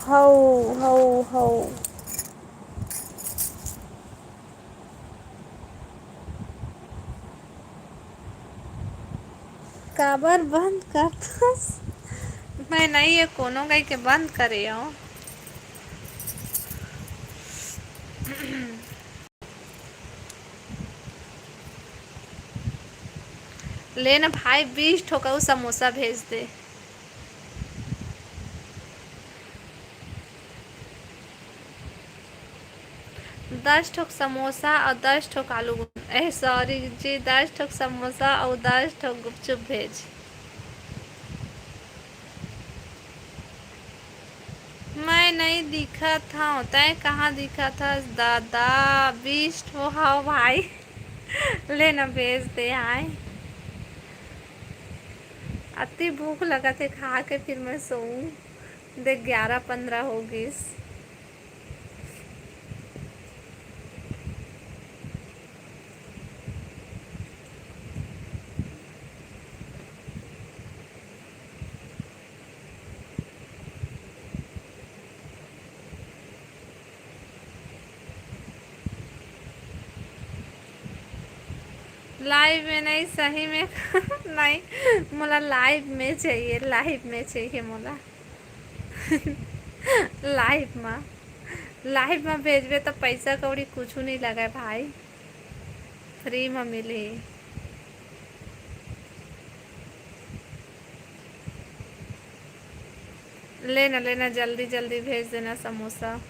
हो हो हो काबर बंद कर मैं नहीं ये कोनो गई के बंद करे हूँ। ले ना भाई 20 ठोका समोसा भेज दे। 10 ठोक समोसा और 10 ठोक आलू सॉरी जी, 10 ठोक समोसा और 10 ठोक गुपचुप भेज। मैं नहीं दिखा था, तय कहाँ दिखा था दादा? 20 ठो हाँ भाई। लेना भेज दे आए। अति भूख लगा थे, खा के फिर मैं सोऊं। देख 11:15 हो गई। लाइव में नहीं, सही में। नहीं मोला लाइव में चाहिए, लाइव में चाहिए मोला। लाइव में, लाइव में भेजबे तो पैसा कौड़ी कुछ नहीं लगा भाई, फ्री में मिली। लेना लेना जल्दी जल्दी भेज देना समोसा।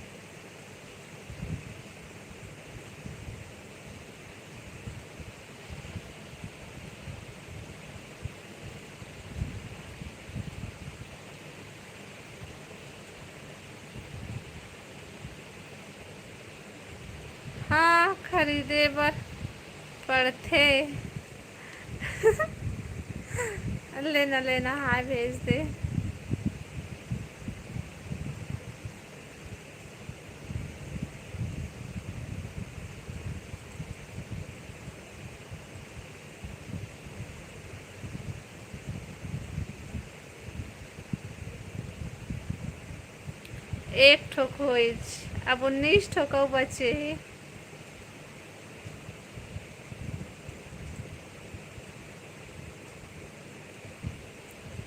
हाँ खरीदे बर पड़थे। लेना लेना हाँ भेज दे। एक ठोक होई, अब 19 ठोक बचे ही।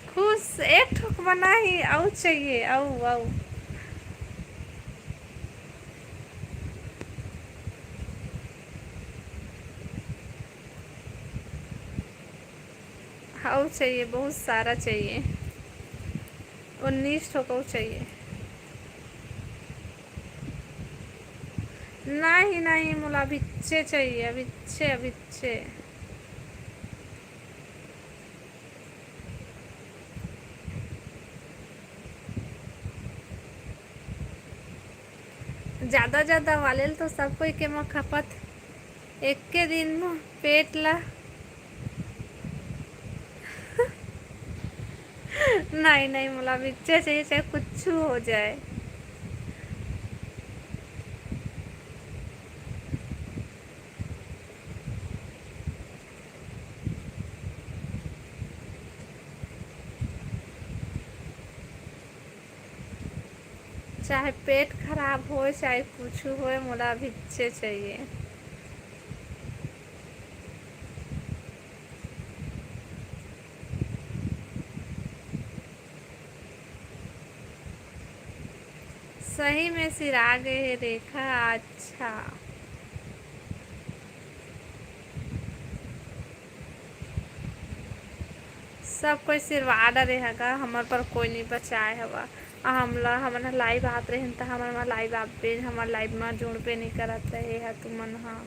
खुश, एक ठोक बना ही, आऊ चाहिए, आऊ आऊ। आऊ चाहिए, बहुत सारा चाहिए। 19 ठोक चाहिए। नहीं नहीं मोला अभिच्छे चाहिए, अभिच्छे अभिच्छे। ज़्यादा ज़्यादा वाले तो सब कोई के में खपत एक के दिन में पेट ला। नहीं नहीं मोला अभिच्छे चाहिए, चाहे कुछ हो जाए। चाहे पेट खराब हो चाहे कुछ हो, मोला अभिच्छे चाहिए। सही में सिरा गए है रेखा, अच्छा। सब कोई सिरवा डरे हगा, हमार पर कोई नहीं बचाए हवा। हमला हमारा लाइव आत रहे तो हमारा लाइव आप पे हमार लाइव में जुड़ पे नहीं करत रहे है तुमन। हाँ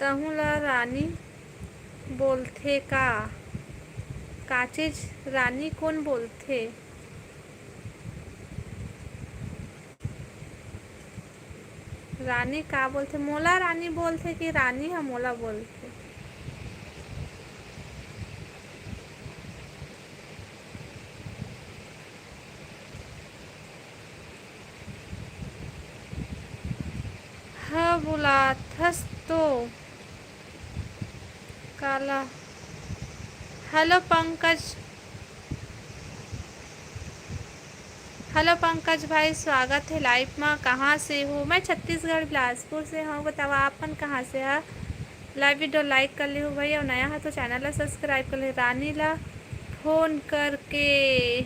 तहु ला रानी बोलथे का चीज? रानी कौन बोलथे? रानी का बोलथे? मोला रानी बोलथे कि रानी ह मोला बोलथे? हाँ बुलाथस तो काला। हेलो पंकज, हेलो पंकज भाई, स्वागत है लाइव में। कहाँ से हो? मैं छत्तीसगढ़ बिलासपुर से हूँ। बताओ आपन कहाँ से है? लाइव वीडियो लाइक कर ली हो भाई, और नया है तो चैनल ला सब्सक्राइब कर ले। रानी ला फोन करके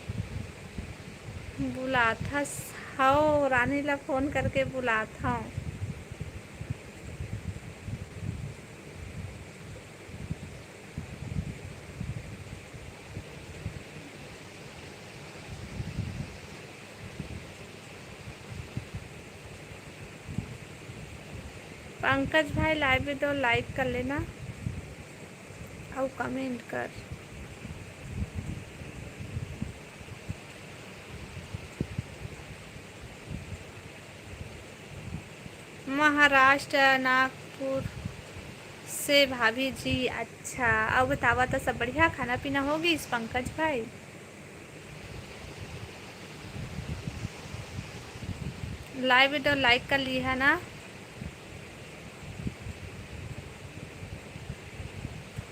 बुलाथस हओ रानी ला फोन करके बुलात हूँ। पंकज भाई लाइव वीडियो लाइक कर लेना और कमेंट कर। महाराष्ट्र नागपुर से भाभी जी। अच्छा अब बतावा तो सब बढ़िया खाना पीना होगी इस पंकज भाई। लाइव वीडियो लाइक कर ली है ना।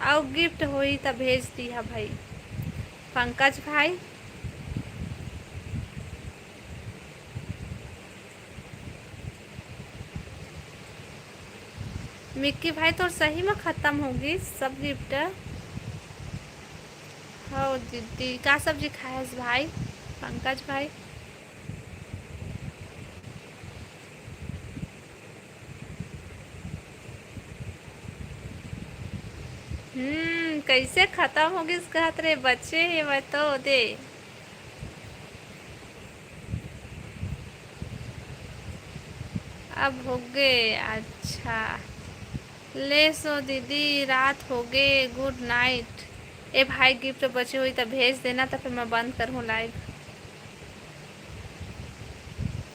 और गिफ्ट हुई तो भेज दी है भाई पंकज भाई। मिक्की भाई तो सही में ख़त्म होगी सब गिफ्ट। हो दीदी का सब्जी खाए भाई पंकज भाई। कैसे ख़त्म होगी इसका रे बच्चे ये बतो दे। अब हो गए। अच्छा ले सो दीदी रात हो गए गुड नाइट। ए भाई गिफ्ट बची हुई तो भेज देना तो फिर मैं बंद करूँ लाइव।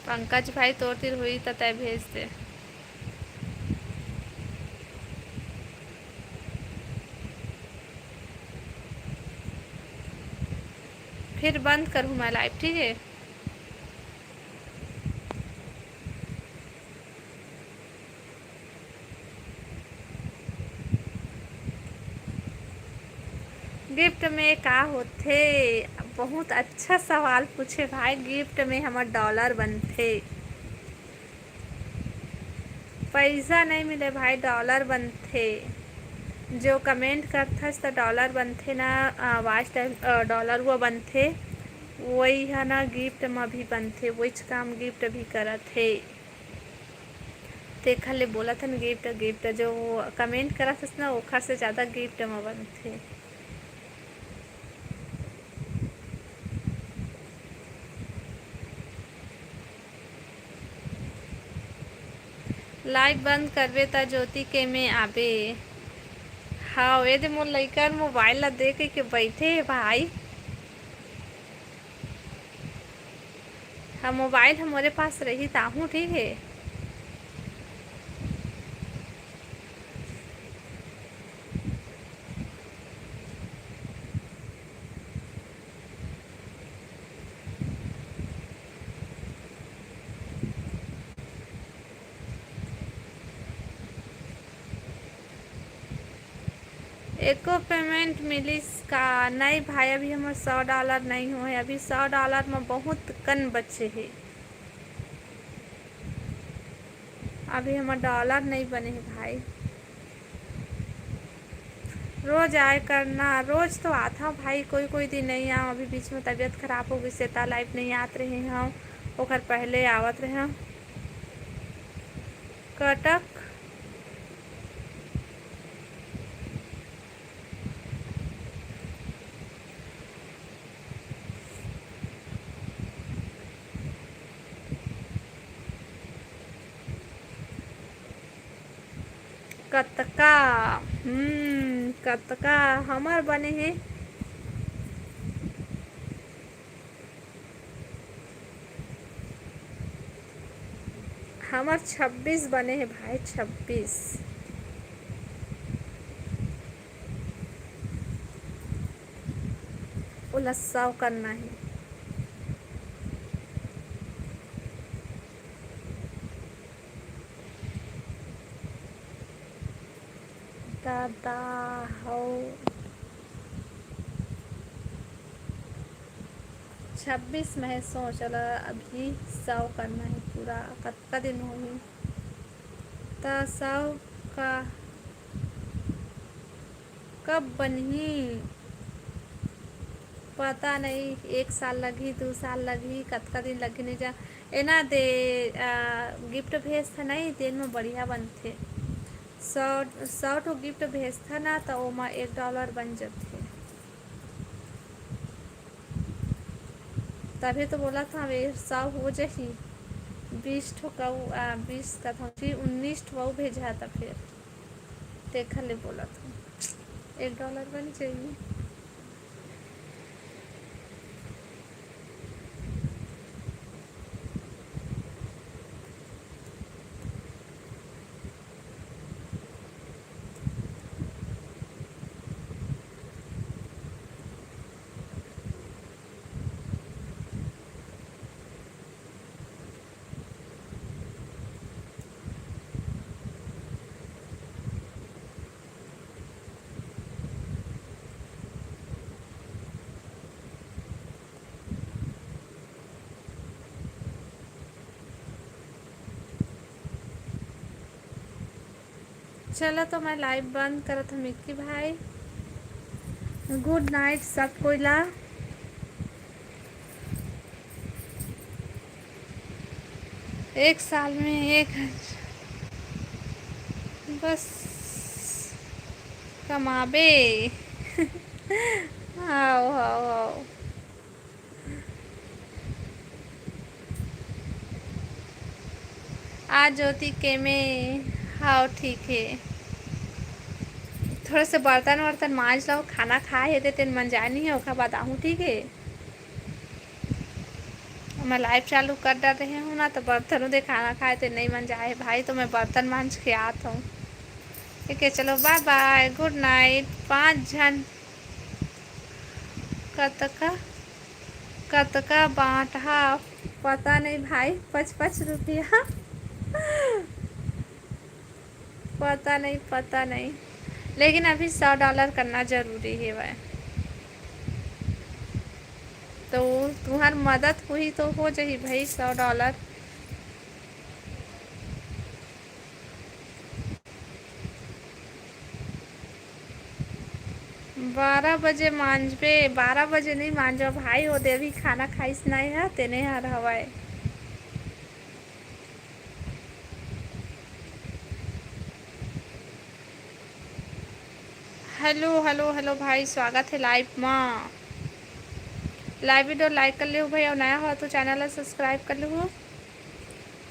पंकज भाई तोड़ तिर हुई तो तय भेज दे। फिर बंद करूँ मैं लाइव ठीक है। गिफ्ट में का होते। बहुत अच्छा सवाल पूछे भाई। गिफ्ट में हमार डॉलर बनते। पैसा नहीं मिले भाई डॉलर बनते। जो कमेंट करथस तो डॉलर बनते ना। आवाज टाइम डॉलर वो बनते। वही है ना गिफ्ट में भी बनते। वही काम गिफ्ट भी करत है। देखा ले बोला था ना गिफ्ट गिफ्ट जो कमेंट करत हस ना ओखर से ज़्यादा गिफ्ट में बनते। लाइव बंद करबे त ज्योति के में आबे। हाँ ये दे मोर लइका मोबाइल ला दे के बैठे है भाई। हाँ मोबाइल हमारे पास रही ताहू ठीक है। एको पेमेंट मिलिस का नहीं भाई। अभी हमारे $100 नहीं हुए। अभी $100 में बहुत कन बचे है। अभी हमारे डॉलर नहीं बने हैं भाई। रोज आए करना रोज तो आता हूँ भाई। कोई कोई दिन नहीं आओ। अभी बीच में तबीयत खराब हो गई से ता लाइफ नहीं आते रहे हम। ओकर पहले आवत रहे हम। कटक कतका। कतका हमार बने हैं। हमार 26 बने हैं भाई 26। उलस्साव करना है। दादा हो 26 में है सो चला अभी 100 करना है पूरा। कतका दिन होगी तो 100 का कब बनही। पता नहीं 1 साल लगी 2 साल लगी कतका दिन लगी नहीं जा एना दे गिफ्ट भेजता नहीं तेन में बढ़िया बनथे 100 गिफ्ट भेजता ना तो ओमा $1 बन जाते तभी तो बोला था वे 100 हो जाही 20 20 का था 19 भेजा था फिर देखा ले बोला था $1 बन चाहिए। चलो तो मैं लाइव बंद करत हूँ मिक्की भाई। गुड नाइट सब कोई ला। एक साल में एक बस कमाबे आओ आओ आओ आज ज्योति के में हाँ ठीक है थोड़े से बर्तन वर्तन मांज लो खाना खाए है तेन मन जानी है ओखा बताऊँ ठीक है। मैं लाइव चालू कर डाल रही हूँ ना तो बर्तनों दे खाना खाए तो नहीं मन जाए भाई तो मैं बर्तन मांज के आता हूँ ठीक है। चलो बाय बाय गुड नाइट। 5 जन कतका कतका बांटा पता नहीं भाई 5-5 रुपया पता नहीं लेकिन अभी $100 करना जरूरी है वह तो तुम्हार मदद हुई तो हो जाही भाई $100। 12 बजे मांजबे 12 बजे नहीं मांजो भाई हो दे अभी खाना खाइस नहीं है तेने हर हवाए हेलो हेलो हेलो भाई स्वागत है लाइव में। लाइव वीडियो लाइक कर ले भाई और नया हो तो चैनल ला सब्सक्राइब कर ले।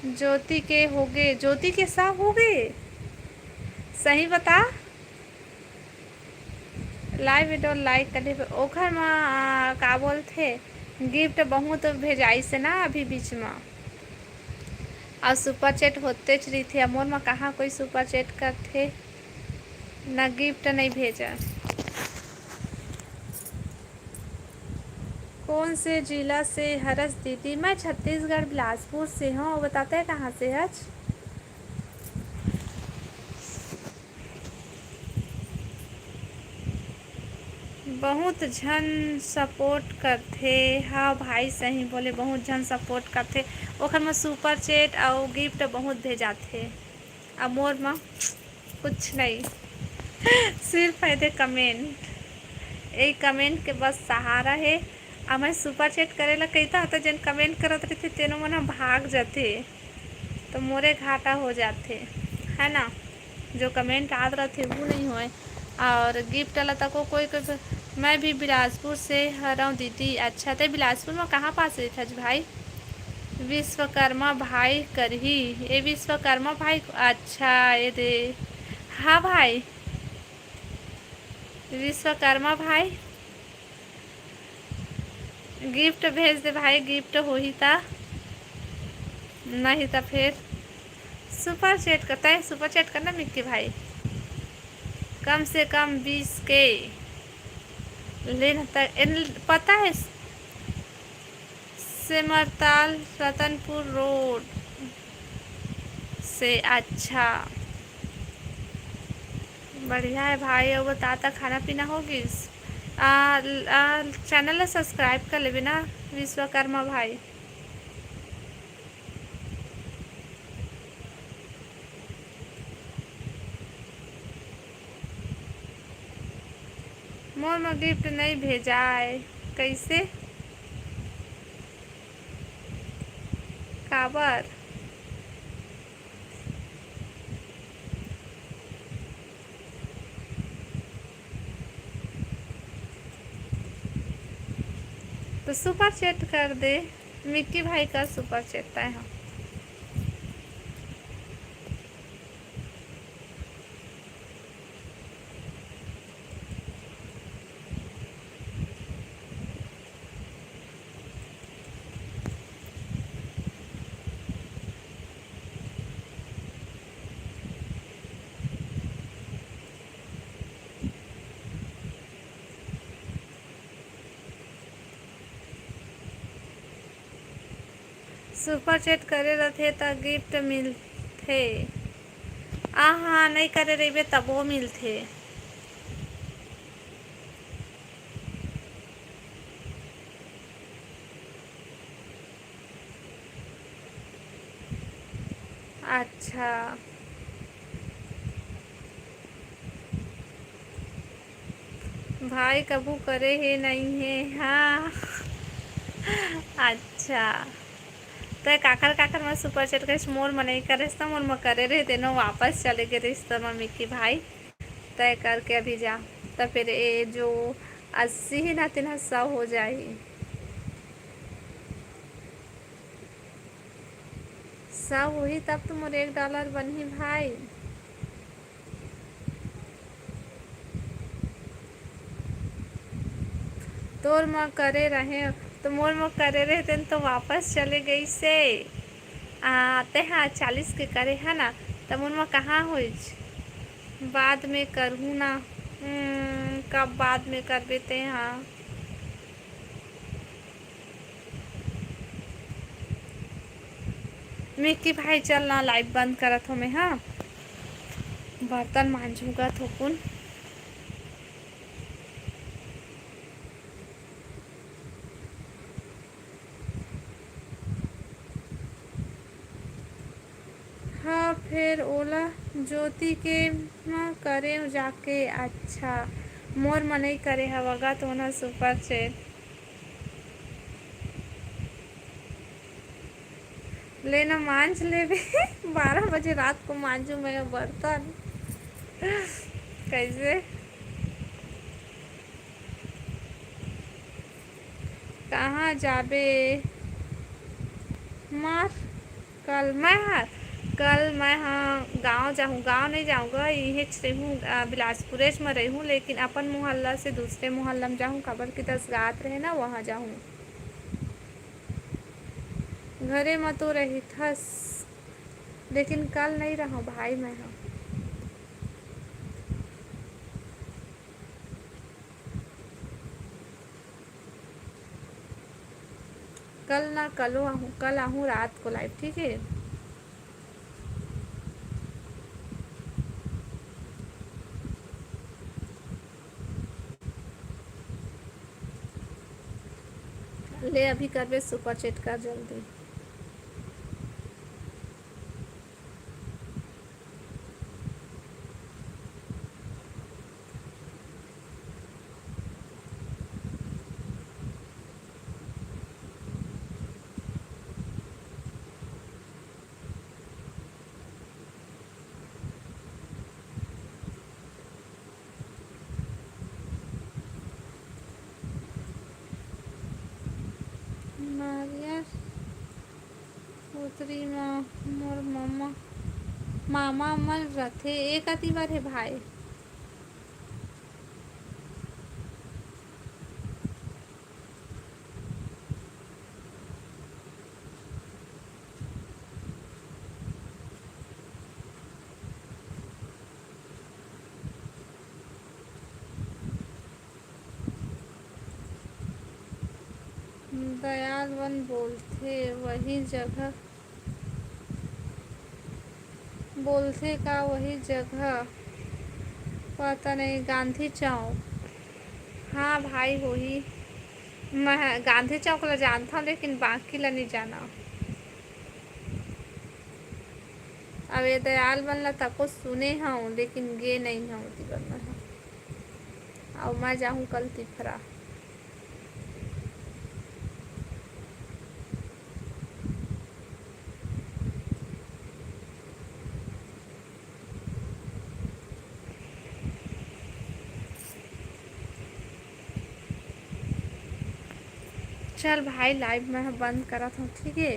ज्योति के हो गए ज्योति के सब हो गए सही बता। लाइव वीडियो लाइक कर ले ओखर में का बोलते गिफ्ट बहुत भेजाई से ना अभी बीच में और सुपर चैट होते रही थे मोर में कहाँ कोई सुपर चैट करते ना गिफ्ट नहीं भेजा। कौन से जिला से हरस दीदी? मैं छत्तीसगढ़ बिलासपुर से हूँ। बताते हैं कहाँ से हज? बहुत झन सपोर्ट करते। हाँ भाई सही बोले बहुत झन सपोर्ट करते ओखर में सुपर चैट और गिफ्ट बहुत भेजाते अब मोर में कुछ नहीं सिर्फ है कमेंट एक कमेंट के बस सहारा है। अब मैं सुपर चैट करेला कहता होता जन कमेंट करत रहते तेनो मन भाग जाते तो मोरे घाटा हो जाते है ना। जो कमेंट आद रहते वो नहीं होए और गिफ्ट वाला तक कोई मैं भी बिलासपुर से हूँ दीदी। अच्छा तो बिलासपुर में कहाँ पास रहता भाई? विश्वकर्मा भाई करही ये विश्वकर्मा भाई अच्छा ये दे हाँ भाई विश्वकर्मा भाई गिफ्ट भेज दे भाई गिफ्ट हो ही था नहीं तो फिर सुपर चैट करता है। सुपर चैट करना मिक्की भाई कम से कम 20 के लेना तक पता है सिमरताल रतनपुर रोड से। अच्छा बढ़िया है भाई और बताता खाना पीना होगी चैनल सब्सक्राइब कर ले ना विश्वकर्मा भाई। मोर में गिफ्ट नहीं भेजा है कैसे? काबर? तो सुपर चैट कर दे। मिक्की भाई का सुपर चैट है। हाँ, सुपर चैट करे रहते त गिफ्ट मिलथे। हाँ, नहीं करे रहिबे तबो मिलथे। अच्छा, भाई कबू करे हे नहीं है। हाँ। अच्छा, तो काकर काकर में सुपर चैट करिस मोर में नहीं करिस तो मोर में करे रहे तेनो वापस चले गए रहिस तो मिक्की भाई तय करके अभी जा। तो फिर ये जो 80 ही ना 300 हो जाए। 100 हुई तब तो मोर $1 बनी भाई। तोर में करे रहे तो मोर में करे रहे तेन तो वापस चले गई से। आते हाँ 40 के करे है ना तो मोर में कहाँ हुई। बाद में करहूँ ना। कब बाद में कर देते। हाँ, मिक्की भाई चल ना लाइव बंद करत हो मैं। हाँ, बर्तन मांजूंगा थोपुन। हाँ, फिर ओला ज्योति के ना करे जाके। अच्छा, मोर मन नहीं करे हवगा तो ना सुपर चैट लेना मांझ लेवे। 12 बजे रात को मांझू मैं बर्तन। कैसे? कहाँ जाबे मार? कल मैं हाँ कल मैं हाँ गांव जाऊँ। गांव नहीं जाऊँगा, यही रहूँ बिलासपुरेश में रहूँ, लेकिन अपन मोहल्ला से दूसरे मोहल्ला में जाऊँ। खबर की तस्गात रहे ना वहाँ जाऊँ। घरे में तो रही थस, लेकिन कल नहीं रहा भाई मैं। हाँ, कल ना कल आहूँ, कल आहूँ रात को लाइव। ठीक है, ले अभी करबे सुपर चैट कर जल्दी। नारियल उतरी में मोर मामा मन रथे एक अति बार है भाई। दयालवन बोलथे वही जगह बोलथे का वही जगह पता नहीं। गांधी चौक। हाँ भाई वही। मैं गांधी चौक ला जानता हूँ लेकिन बाकी ला नहीं जाना। अब ये दयाल बनला तको सुने हूँ लेकिन गे नहीं हूँ। और मैं जाऊँ कल तिफरा। चल भाई लाइव में बंद करत हूँ, ठीक है,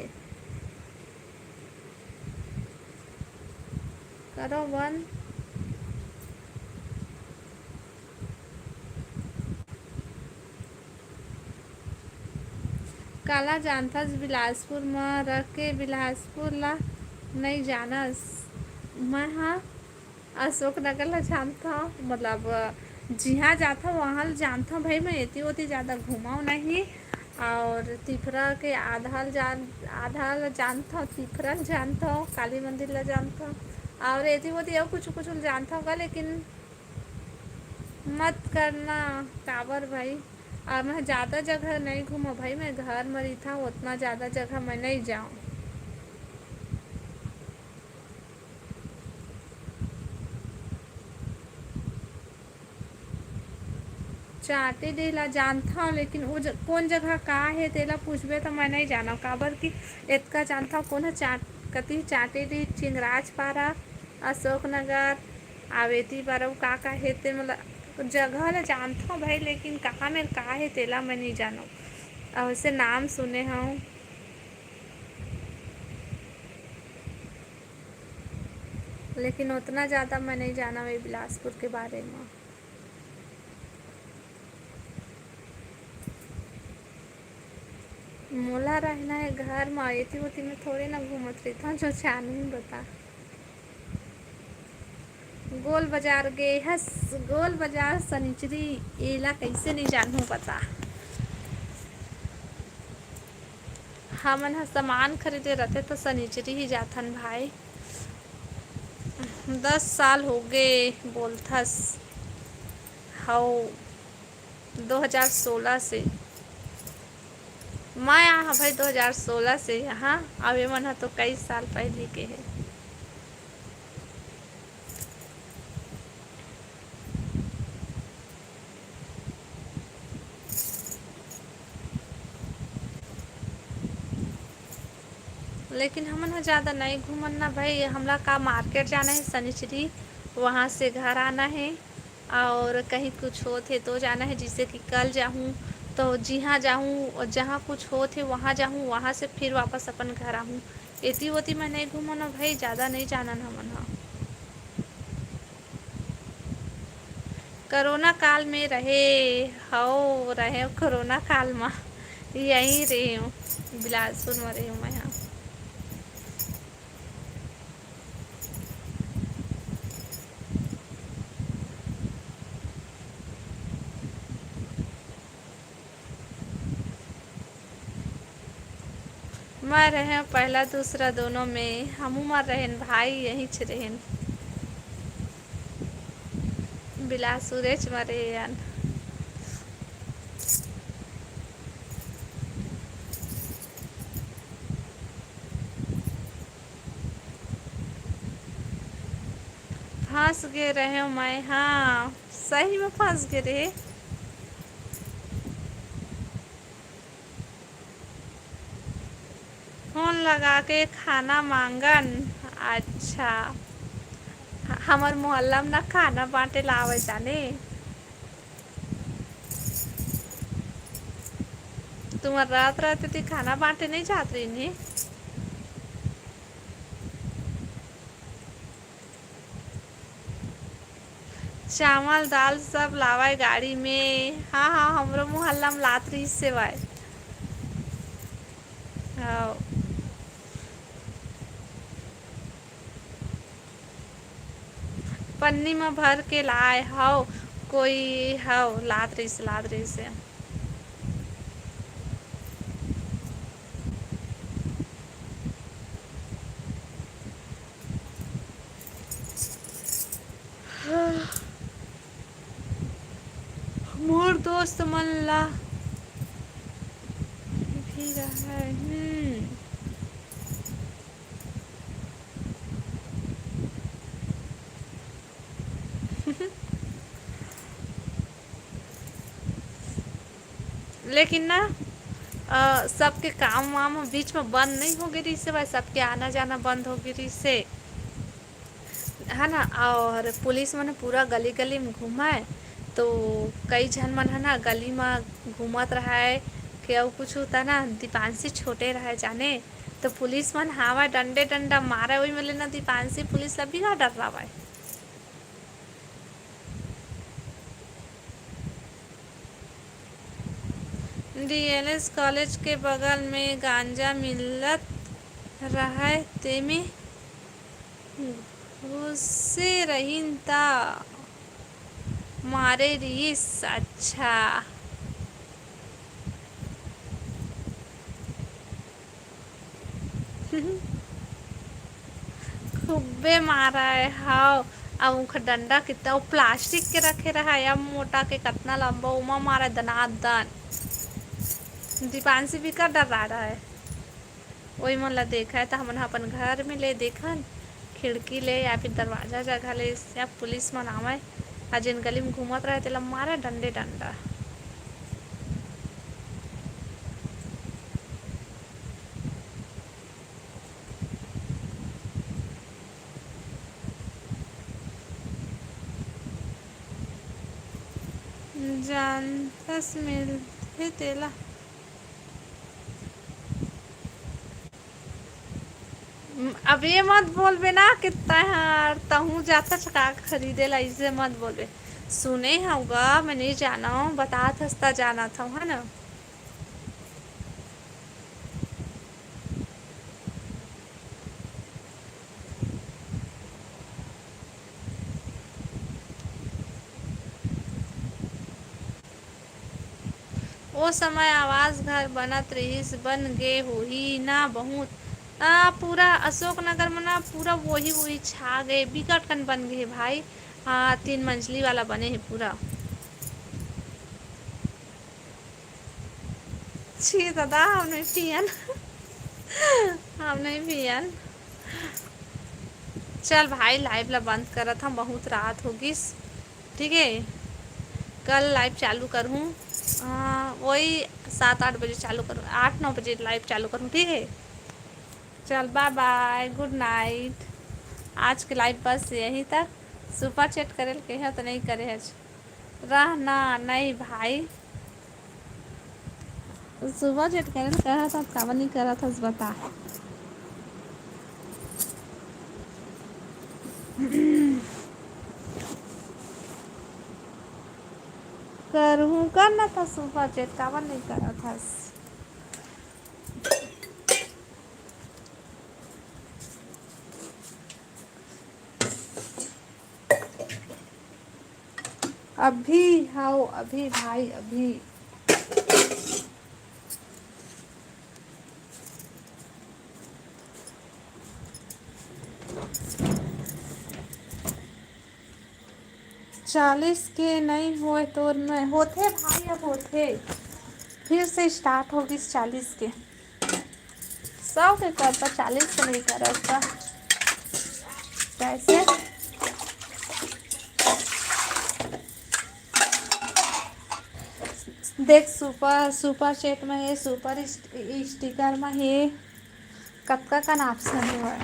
करो बंद। काला जानथस बिलासपुर में रह के बिलासपुर ला नहीं जानस। मैं हाँ अशोक नगर ला जानता हूँ, मतलब जहाँ जाता हूँ वहाँ जानता हूँ भाई। मैं इतनी होती ज़्यादा घुमाऊँ नहीं। और तिफरा के आधा ला जानता हूँ, तिफरा जानता हूँ, काली मंदिर ला जानता हूँ, और इतनी होती और कुछ कुछ जानता होगा, लेकिन मत करना काबर भाई। और मैं ज़्यादा जगह नहीं घूमा भाई, मैं घर में रही था, उतना ज़्यादा जगह मैं नहीं जाऊँ। चाटे देला जानता हूँ, लेकिन वो कौन जगह का है तेला पूछबे तो मैं नहीं जाना काबर की इतना जानता हूँ। कौन चाट कति चाटे दी चिंगराज पारा अशोक नगर आवेती पारा का है ते मतलब जगह ला जानता हूँ भाई, लेकिन कहाँ में का है तेला मैं नहीं जानू। और उसे नाम सुने हूँ, लेकिन उतना ज़्यादा मैं नहीं जाना वही बिलासपुर के बारे में। मोला रहना है घर में, आती होती मैं थोड़ी ना घूमत रही था जो चानू बता। गोल बाजार गए हस, गोल बाजार सनिचरी एला कैसे नहीं जानू पता। हमन ह सामान खरीदे रहते तो सनिचरी ही जाथन भाई। 10 साल हो गए बोलथस। हाउ 2016 से मैं यहाँ भाई 2016 से यहाँ अभी मन है तो कई साल पहले के है। लेकिन हमन ह ज़्यादा नहीं घूमन ना भाई, हमला का मार्केट जाना है शनिचरी, वहाँ से घर आना है, और कहीं कुछ होते तो जाना है, जिससे कि कल जाऊँ तो जहाँ जाऊँ और जहाँ कुछ होते वहाँ जाऊँ, वहाँ से फिर वापस अपन घर आऊँ। इतनी होती मैं नहीं घूमन भाई, ज़्यादा नहीं जानन हमन ह। कोरोना काल में रहे हो, रहे कोरोना काल में यहीं रही हूँ, बिलासपुर में रही हूँ मैं यहाँ। मैं रहे पहला दूसरा दोनों में, हमू मर रहन भाई यहीं छ रहन बिलासुरेच मरे यान। फंस गए रहे मैं, हाँ सही में फंस गए रे। फोन लगा के खाना मांगन, अच्छा हमार मोहल्ला में ना खाना बांटे लावे जाने। तुम्हार रात रात थी खाना बांटे नहीं जात रही नहीं। चावल दाल सब लावाए गाड़ी में, हाँ हाँ हमरो मोहल्ला में लात रही से वाए। हाँ पन्नी में भर के लाए हाउ, कोई हाउ लात रही से। मोर दोस्त मन ला भी रहा है। लेकिन ना सबके काम वाम बीच में बंद नहीं हो गई से भाई, सबके आना जाना बंद हो गई से, है ना। और पुलिस मन पूरा गली गली में घुमा है, तो कई जन मन है ना गली में घूमत रहा है केहू कुछ होता ना, दीपांशी छोटे रहे जाने तो पुलिस मन हावा डंडे डंडा मारे, वही मिले ना दीपांशी पुलिस ला भी का डर रहा है। डीएलएस कॉलेज के बगल में गांजा मिलत रहे, तेमे घुसे रहीन ता मारे रहीस। अच्छा, खूबे मारा है। हाँ, अब उनका डंडा कितना वो प्लास्टिक के रखे रहा है, अब मोटा के कितना लंबा उमा मारा दनादन। दीपांशी भी का डर रहा है। वही मन ला देखा है तो हमन अपन घर में ले देखन, खिड़की ले या फिर दरवाजा जगह ले या पुलिस मन आवे आ जिन गली में घूमत रहे तेला मारे डंडे डंडा। जानतस मिलथे तेला अब ये मत बोलबे ना कि तहूँ जाता का खरीदे ला, इसे मत बोलबे। सुने होगा मैं नहीं जाना हूँ, बता हंसता जाना था है ना। ओ समय आवास घर बनत रहिस, बन गे होही ना बहुत। पूरा अशोक नगर में ना पूरा वही वही छा गए, बिकट कन बन गए भाई। हाँ, 3 मंजिली वाला बने है पूरा। छी दादा, हम नहीं पियन। हम नहीं पियन। चल भाई, लाइव ला बंद करत हम, बहुत रात होगी। ठीक है, कल लाइव चालू करूँ। वही 7-8 बजे चालू करूँ, 8-9 बजे लाइव चालू करूँ। ठीक है, चल बाय बाय, गुड नाइट। आज के लाइव बस यहीं तक। सुपर चैट करे के है तो नहीं करे है रहना नहीं भाई। सुपर चैट करे कहा था, काबर नहीं करा था बता। करूँ करना था सुपर चैट, काबर नहीं करा था। अभी हाउ अभी भाई अभी। चालीस के नहीं हुए तो मैं होते भाई, अब होते फिर से स्टार्ट होगी 40 के। 100 के करता, 40 के नहीं करता कैसे। देख सुपर चैट में है, सुपर स्टिकर में है, कतका का ऑप्शन है।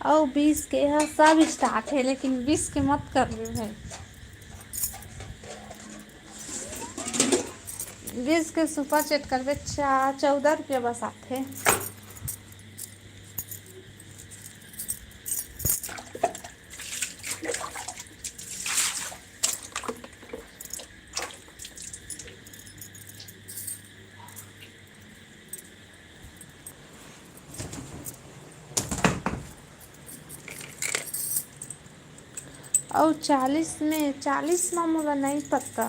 और 20 के है, सब स्टार्ट है, लेकिन 20 के मत कर लो है। 20 के सुपर चैट करवे 14 रुपया बस आते। और 40 में मुझे नहीं पता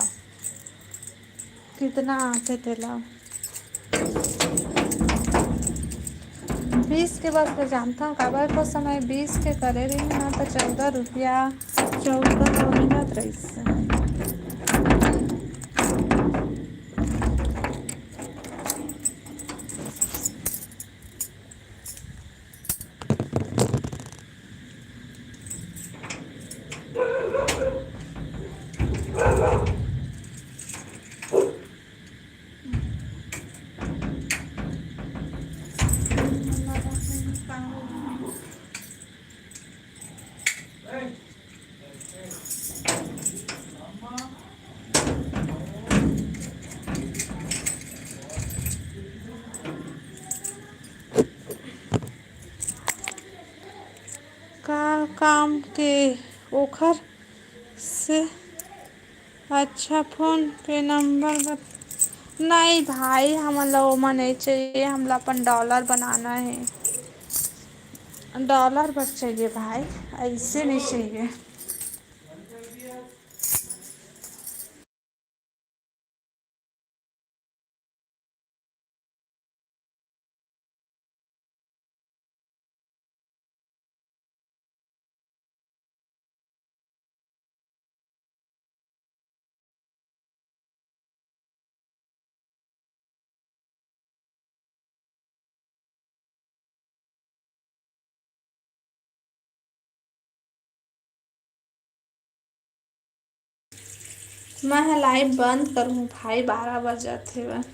कितना आते तेला। 20 के बस मैं जानता हूँ, काबर को समय 20 के करे रही ना तो 14 रुपया 14 मिनट रही। काम के ओखर से अच्छा फोन पे नंबर नहीं भाई, हमला ओमा नहीं चाहिए, हमला अपन डॉलर बनाना है। डॉलर बस चाहिए भाई, ऐसे नहीं चाहिए। मैं लाइव बंद करूँ भाई, 12 बजे थे वह।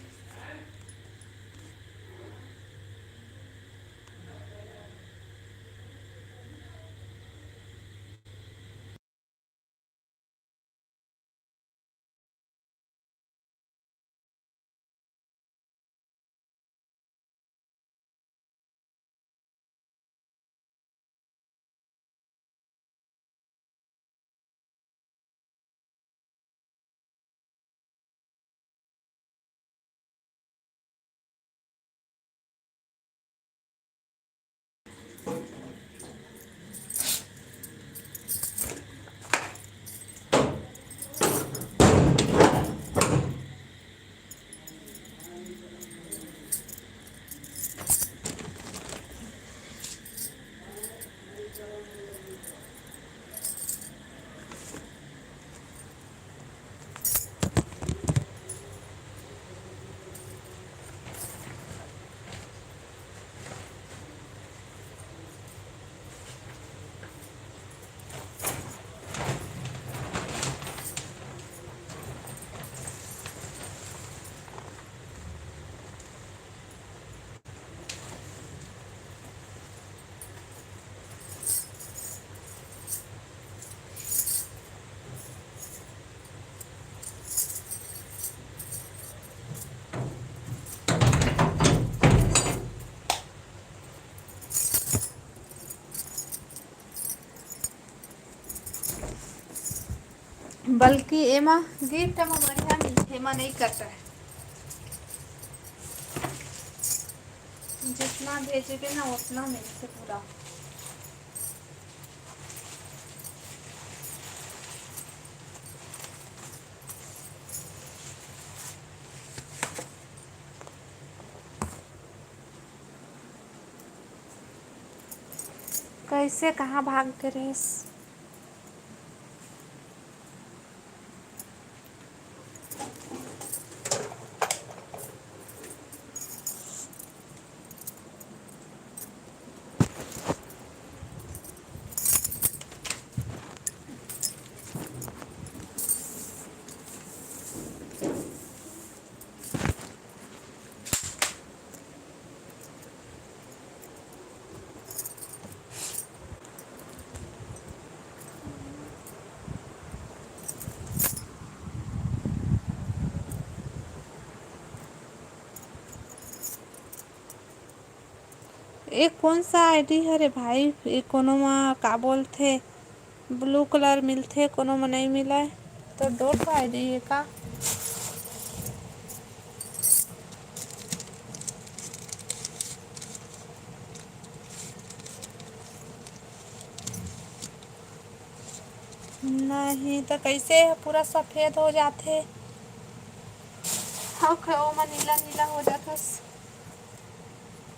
बल्कि एमा गिफ्ट में बढ़िया मिलथे, एमा नहीं कट है। जितना भेजेगे ना उतना मिलते पूरा। कैसे कहाँ भाग के रेस। ये कौन सा आईडी है रे भाई? ये कोनो में का बोलथे ब्लू कलर मिलथे, कोनो में नहीं मिला तो डोट आईडी है का? नहीं तो कैसे पूरा सफेद हो जाते? हाँ वो में नीला नीला हो जाता।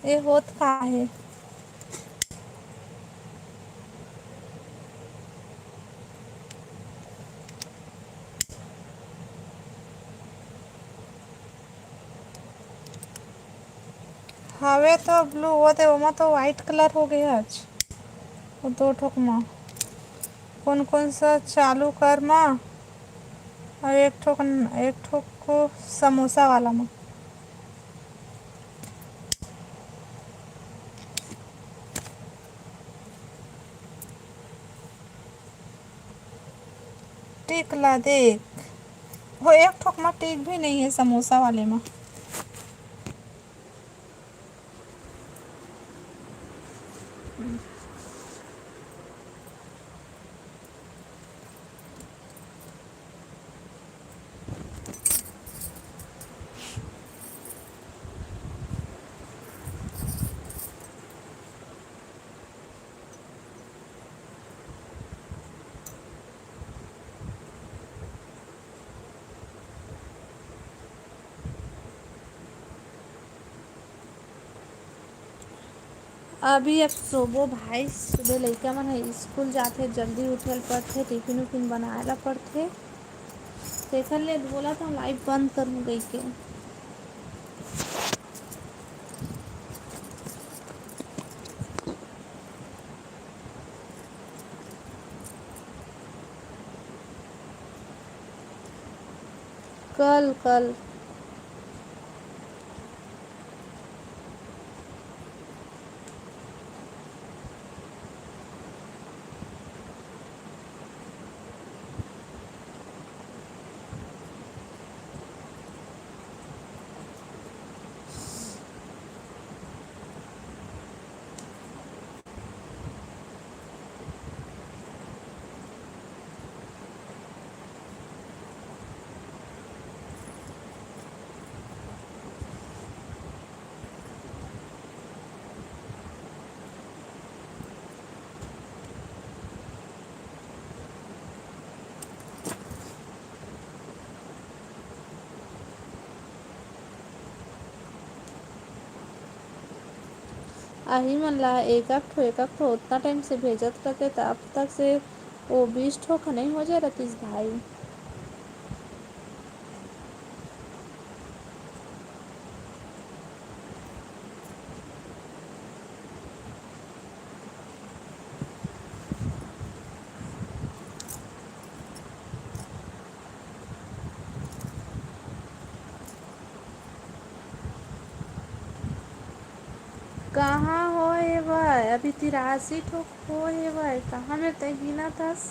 ये होत का है? हवे तो ब्लू होते, ओमा तो वाइट कलर हो गया आज। वो दो ठोक में कौन कौन सा चालू कर माँ, और एक ठोक को समोसा वाला में। टिक ला देख, वो एक ठोक में टिक भी नहीं है समोसा वाले में। अभी अब सोबो भाई, सुबह लइका मन ह स्कूल जाथे, जल्दी उठे ल परथे, टिफिन उफिन बनाए ल परथे, तेखर ले बोलत हूँ लाइट बंद करूँ कई के। कल कल आही मन ला एक ठो उतना टाइम से भेजत रहते, तो अब तक से वो 20 ठो नहीं हो जाए रतीस भाई। कहाँ हो भाई, अभी 83 ठो हो भाई, कहाँ में तय गिना थस,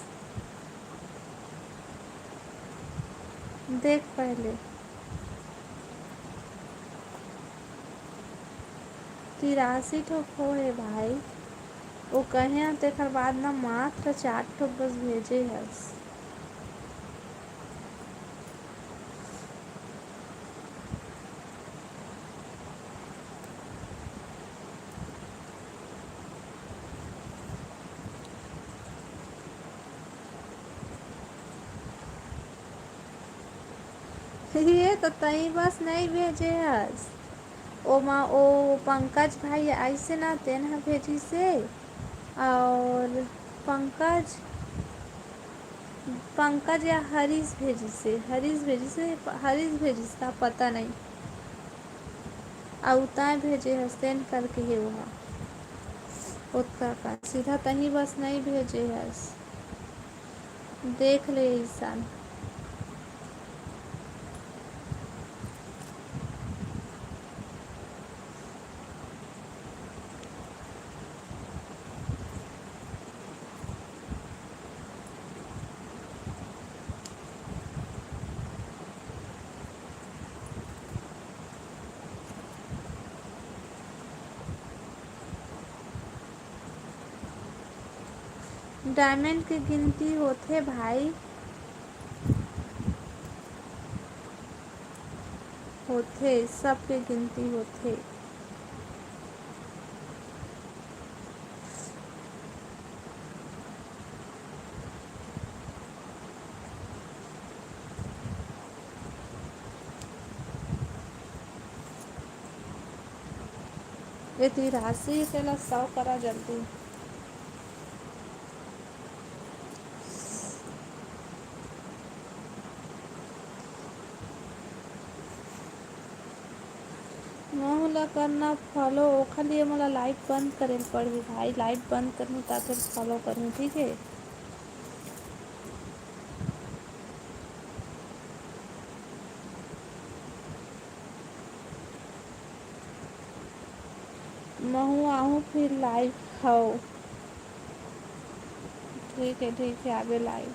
देख पहले। 83 ठो हो भाई, वो कहे तेकर बाद ना मात्र 4 ठो बस भेजे हस। ये तो तई बस नहीं भेजे हस, ओ पंकज भाई ऐसे ना तेन ह भेजी से, और पंकज पंकज या हरीश भेजी से का पता नहीं, अवतार भेजे हसन करके हे वहाँ उतना का सीधा तही बस नहीं भेजे हस, देख ले ईसान। डायमंड की गिनती होथे भाई, होथे सब के गिनती होथे। ये 83 के ला 100 करा जल्दी। मोला करना फॉलो, ओखर लिए मोला लाइट बंद करे पड़ही भाई, लाइट बंद करूँ ता फिर फॉलो करूँ, ठीक है। महू आहूँ फिर लाइव हो, ठीक है आगे लाइव।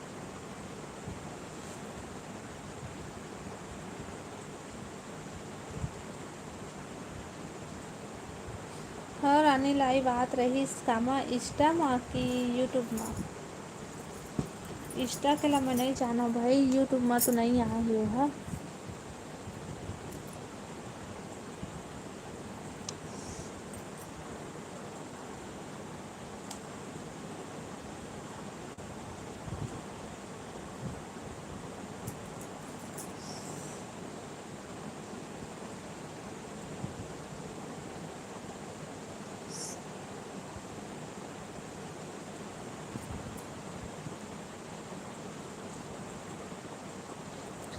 हर आने लाइव आत रही कामा इंस्टा में कि यूट्यूब में, इंस्टा के ला मैं नहीं जाना भाई, यूट्यूब में तो नहीं आ ही है।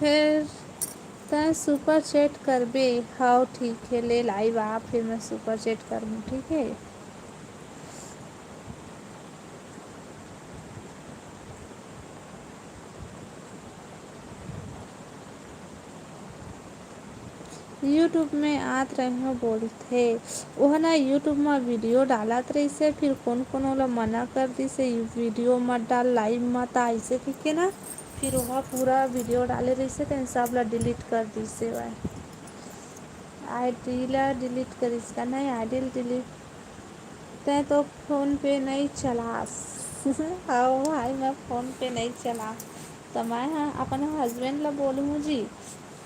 फिर तैं सुपर चैट करबे। हाँ ठीक है, ले लाइव आ, फिर मैं सुपर चैट करूँ, ठीक है। यूट्यूब में आत रहे हो बोलथे, ओह ना यूट्यूब में वीडियो डालत रहिसे, फिर कौन कौन ओला मना कर दिसे वीडियो मत डाल लाइव मत आ ऐसे कहिके ना, फिर वह पूरा वीडियो डाले रहिसे तेन सब ला डिलीट कर दिसे वह आईडी ला डिलीट करिस का नहीं, आईडी डिलीट। तै तो फ़ोन पे नहीं चलास। आओ भाई मैं फ़ोन पे नहीं चला, तो मैं हाँ अपन हस्बैंड ला बोलूँ जी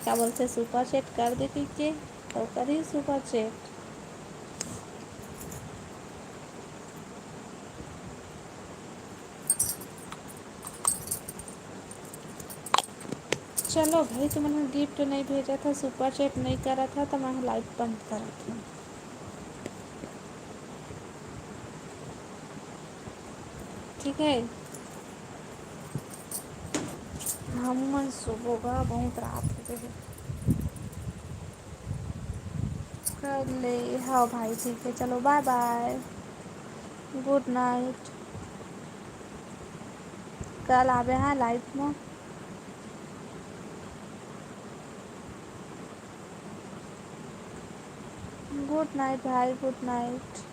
क्या बोलते सुपर चैट कर दे के, तो करी सुपर चैट। चलो भाई, तुमने गिफ्ट नहीं भेजा था, सुपर चैट नहीं करा था, तो मैं लाइव बंद करा था, ठीक है। हम मन सुबह बहुत रात हो गई कर ले। हाँ भाई ठीक है, चलो बाय बाय, गुड नाइट। कल आवे हाँ लाइव में। गुड नाइट भाई, गुड नाइट।